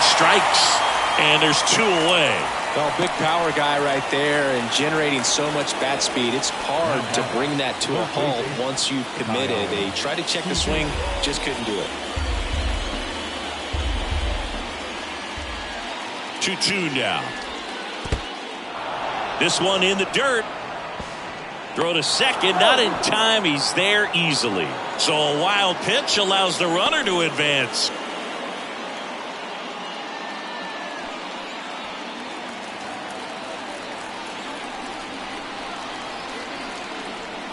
Strikes, and there's 2 away. Well, big power guy right there and generating so much bat speed. It's hard to bring that to a halt once you've committed. They tried to check the swing, just couldn't do it. 2-2 now. This one in the dirt. Throw to second, not in time. He's there easily. So a wild pitch allows the runner to advance.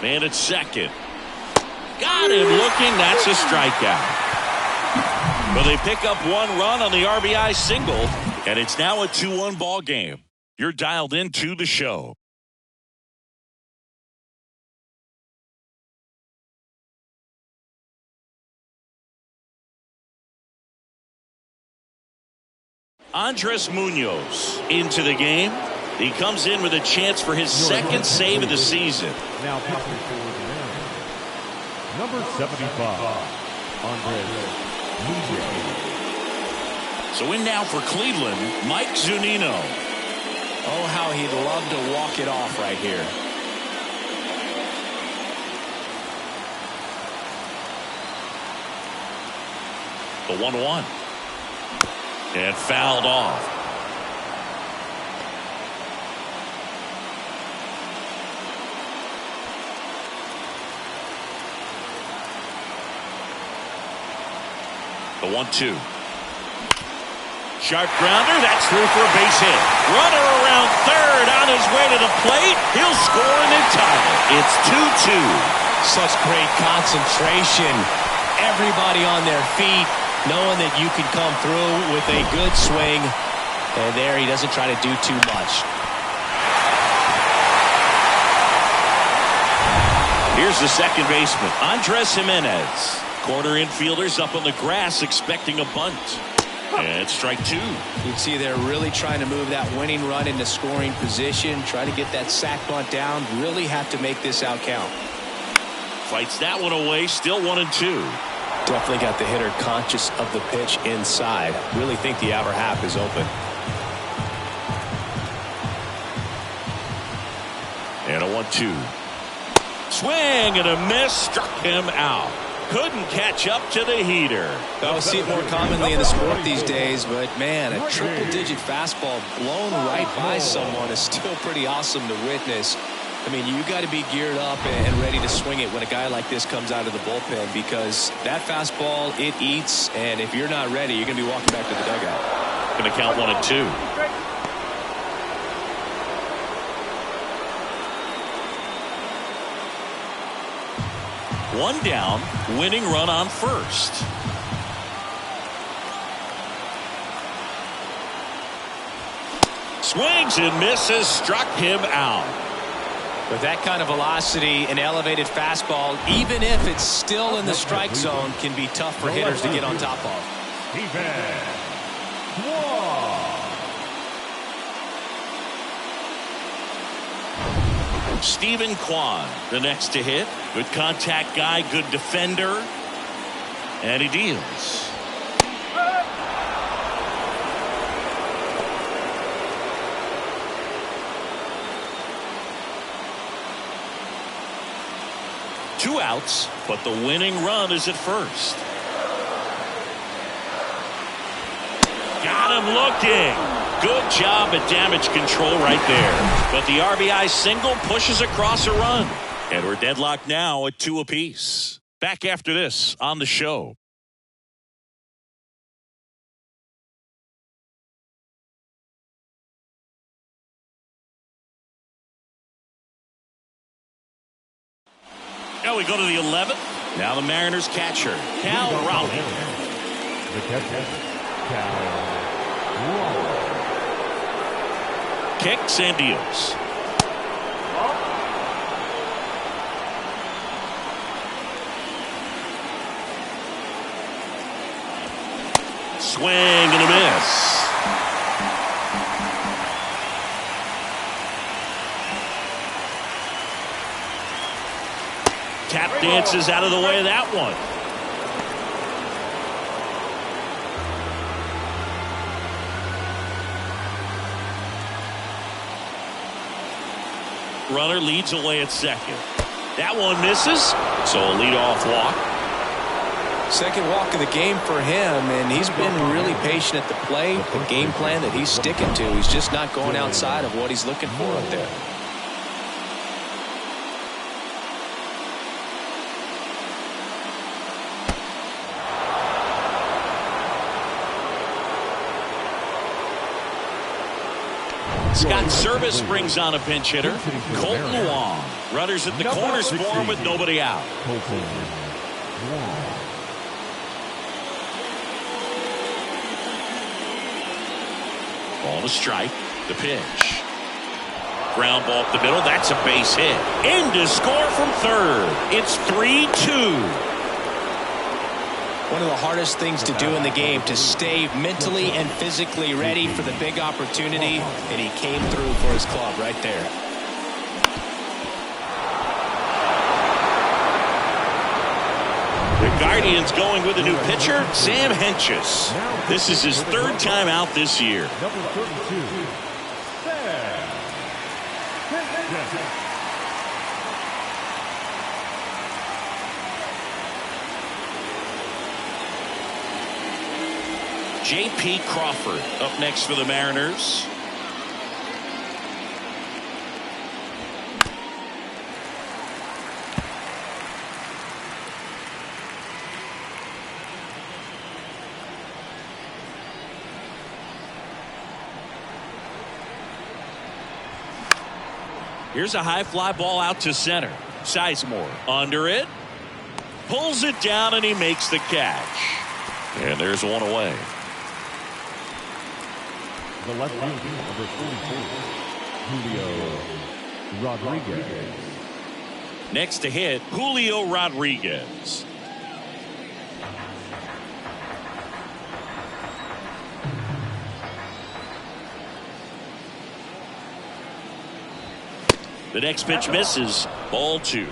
Man at second. Got him looking. That's a strikeout. Well, they pick up 1 run on the RBI single, and it's now a 2-1 ball game. You're dialed into the show. Andres Munoz into the game. He comes in with a chance for his second save of the season. Now pitching for the Mariners, number 75, Andres Munoz. So in now for Cleveland, Mike Zunino. Oh, how he'd love to walk it off right here. The 1-1. And fouled off. The 1-2. Sharp grounder. That's through for a base hit. Runner around third on his way to the plate. He'll score and then tie it. It's 2-2. Such great concentration. Everybody on their feet, knowing that you can come through with a good swing. And there he doesn't try to do too much. Here's the second baseman, Andres Jimenez. Corner infielders up on the grass expecting a bunt. And strike two. You can see they're really trying to move that winning run into scoring position. Try to get that sac bunt down. Really have to make this out count. Fights that one away. Still 1-2. Definitely got the hitter conscious of the pitch inside. Really think the outer half is open. And a 1-2. Swing and a miss. Struck him out. Couldn't catch up to the heater. I see it more commonly in the sport these days, but man, a triple-digit fastball blown right by someone is still pretty awesome to witness. I mean, you got to be geared up and ready to swing it when a guy like this comes out of the bullpen, because that fastball, it eats, and if you're not ready, you're going to be walking back to the dugout. Going to count 1-2. One down, winning run on first. Swings and misses, struck him out. With that kind of velocity, an elevated fastball, even if it's still in the strike zone, can be tough for hitters to get on top of. Stephen Kwan, the next to hit. Good contact guy, good defender. And he deals. Two outs, but the winning run is at first. Got him looking. Good job at damage control right there. But the RBI single pushes across a run. And we're deadlocked now at 2 apiece. Back after this on the show. Now we go to the 11th. Now the Mariners catcher, Cal Raleigh. The catcher, Cal Raleigh. Kicks and deals. Swing and a miss. Tap dances out of the way of that one. Runner leads away at second. That one misses, so a leadoff walk. Second walk of the game for him, and he's been really patient at the plate. The game plan that he's sticking to. He's just not going outside of what he's looking for up there. Scott Service brings on a pinch hitter, Colton Wong. Runners at the corners for him with nobody out. Ball to strike. The pitch. Ground ball up the middle. That's a base hit. In to score from third. It's 3-2. One of the hardest things to do in the game, to stay mentally and physically ready for the big opportunity, and he came through for his club right there. The Guardians going with a new pitcher, Sam Hentges. This is his third time out this year. Number 32, Sam. J.P. Crawford up next for the Mariners. Here's a high fly ball out to center. Sizemore under it. Pulls it down and he makes the catch. And there's one away. The left fielder, number 44, Julio Rodriguez. Next to hit, Julio Rodriguez. The next pitch misses. Ball 2.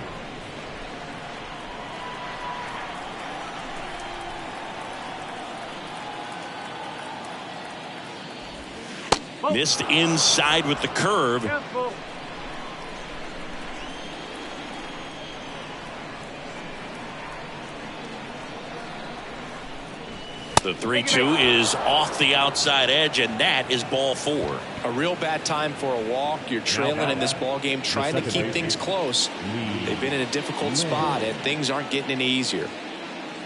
Missed inside with the curve. The 3-2 is off the outside edge, and that is ball 4. A real bad time for a walk. You're trailing in this ball game, trying to keep things close. They've been in a difficult spot, and things aren't getting any easier.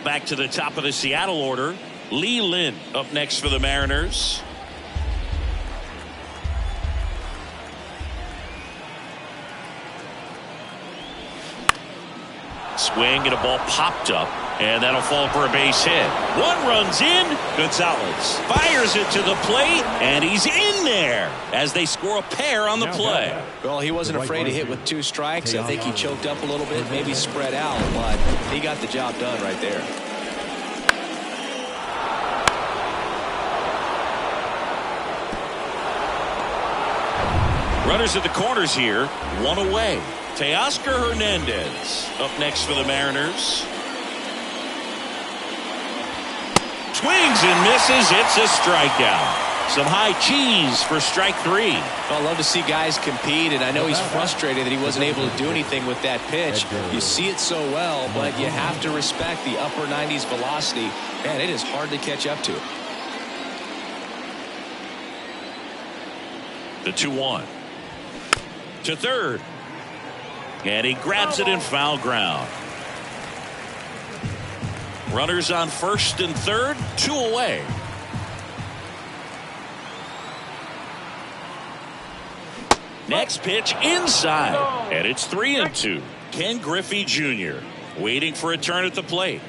Back to the top of the Seattle order. Lee Lynn up next for the Mariners. Swing and a ball popped up, and that'll fall for a base hit. One runs in. Gonzalez fires it to the plate, and he's in there as they score a pair on the play. Well, he wasn't afraid to hit with 2 strikes. I think he choked up a little bit, maybe spread out, but he got the job done right there. Runners at the corners here, 1 away. Teoscar Hernandez up next for the Mariners. Swings and misses. It's a strikeout. Some high cheese for strike 3. Well, I love to see guys compete, and I know he's frustrated that he wasn't able to do anything with that pitch. You see it so well, but you have to respect the upper 90s velocity. Man, it is hard to catch up to. The 2-1. To third. And he grabs it in foul ground. Runners on first and third, 2 away. Next pitch inside, and it's 3-2. Ken Griffey Jr. waiting for a turn at the plate.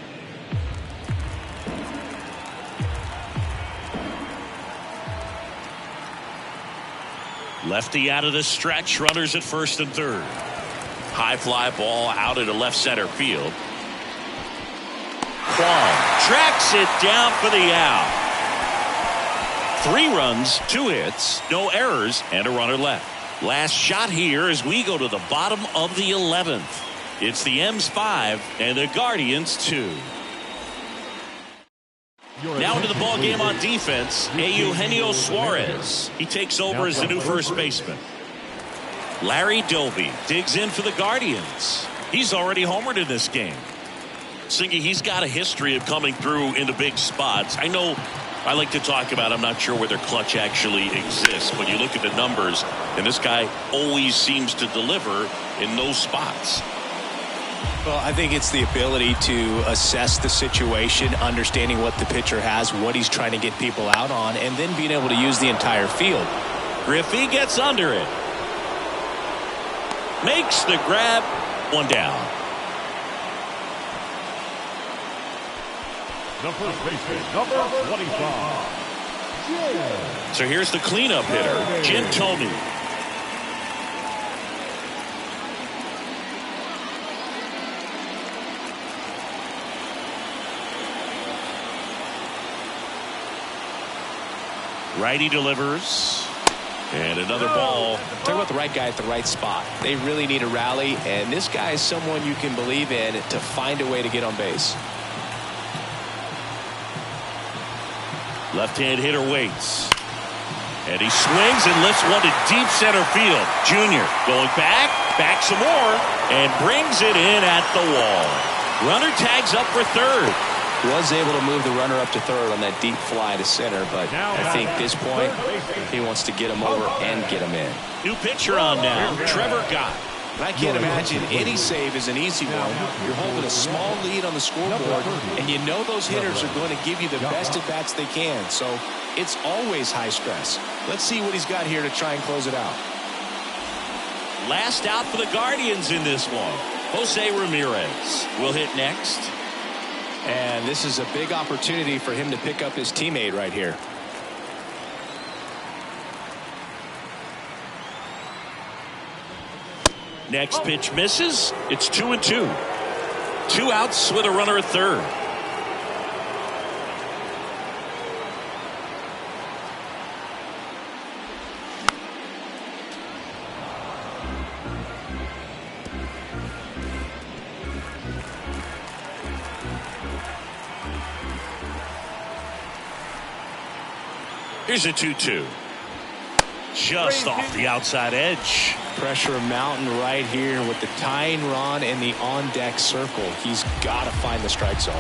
Lefty out of the stretch, runners at first and third. High fly ball out into left center field. Kwong tracks it down for the out. 3 runs, 2 hits, no errors, and a runner left. Last shot here as we go to the bottom of the 11th. It's the M's 5 and the Guardians 2. Now into the ball game on defense, Eugenio Suarez. He takes over as the new first baseman. Larry Doby digs in for the Guardians. He's already homered in this game. Singy, he's got a history of coming through into big spots. I know I like to talk about, I'm not sure whether clutch actually exists, but you look at the numbers, and this guy always seems to deliver in those spots. Well, I think it's the ability to assess the situation, understanding what the pitcher has, what he's trying to get people out on, and then being able to use the entire field. Griffey gets under it. Makes the grab. 1 down. The first baseman, number 25. So here's the cleanup hitter, Jim Thome. Righty delivers. And another ball. Talk about the right guy at the right spot. They really need a rally, and this guy is someone you can believe in to find a way to get on base. Left-hand hitter waits. And he swings and lifts one to deep center field. Junior going back some more, and brings it in at the wall. Runner tags up for third. Was able to move the runner up to third on that deep fly to center, but I think at this point he wants to get him over and get him in. New pitcher on now, Trevor Gott. I can't imagine any save is an easy one. You're holding a small lead on the scoreboard, and you know those hitters are going to give you the best at bats they can, so it's always high stress. Let's see what he's got here to try and close it out. Last out for the Guardians in this one. Jose Ramirez will hit next. And this is a big opportunity for him to pick up his teammate right here. Next pitch misses. It's 2-2. 2 outs with a runner at third. Here's a 2-2. Just off the outside edge. Pressure mountain right here with the tying run in the on-deck circle. He's got to find the strike zone.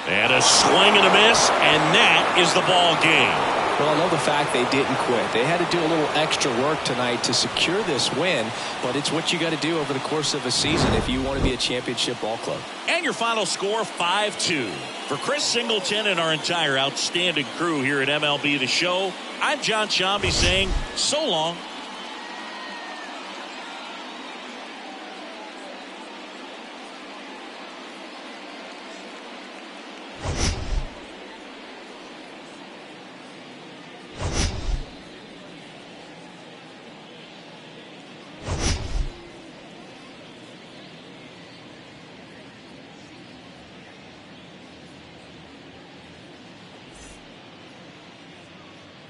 And a swing and a miss, and that is the ball game. Well, I love the fact they didn't quit. They had to do a little extra work tonight to secure this win, but it's what you got to do over the course of a season if you want to be a championship ball club. And your final score, 5-2. For Chris Singleton and our entire outstanding crew here at MLB The Show, I'm John Shambi saying so long.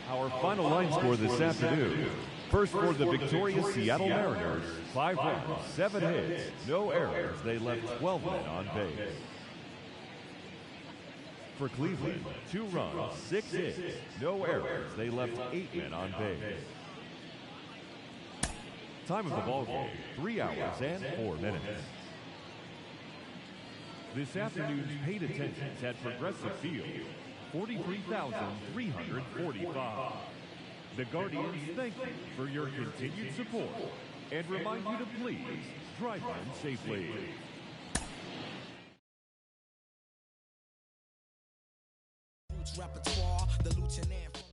Our final line score this afternoon. First for the victorious Seattle Mariners, 5 runs, 7 hits, no errors. They left 12 men on base. For Cleveland, 2 runs, 6 hits, no errors. They left 8 men on base. Time of the ball game, 3 hours and 4 minutes. This afternoon's paid attendance at Progressive Field, 43,345. The Guardians thank you for your continued support and remind you to please drive home safely. Repertoire, the lieutenant.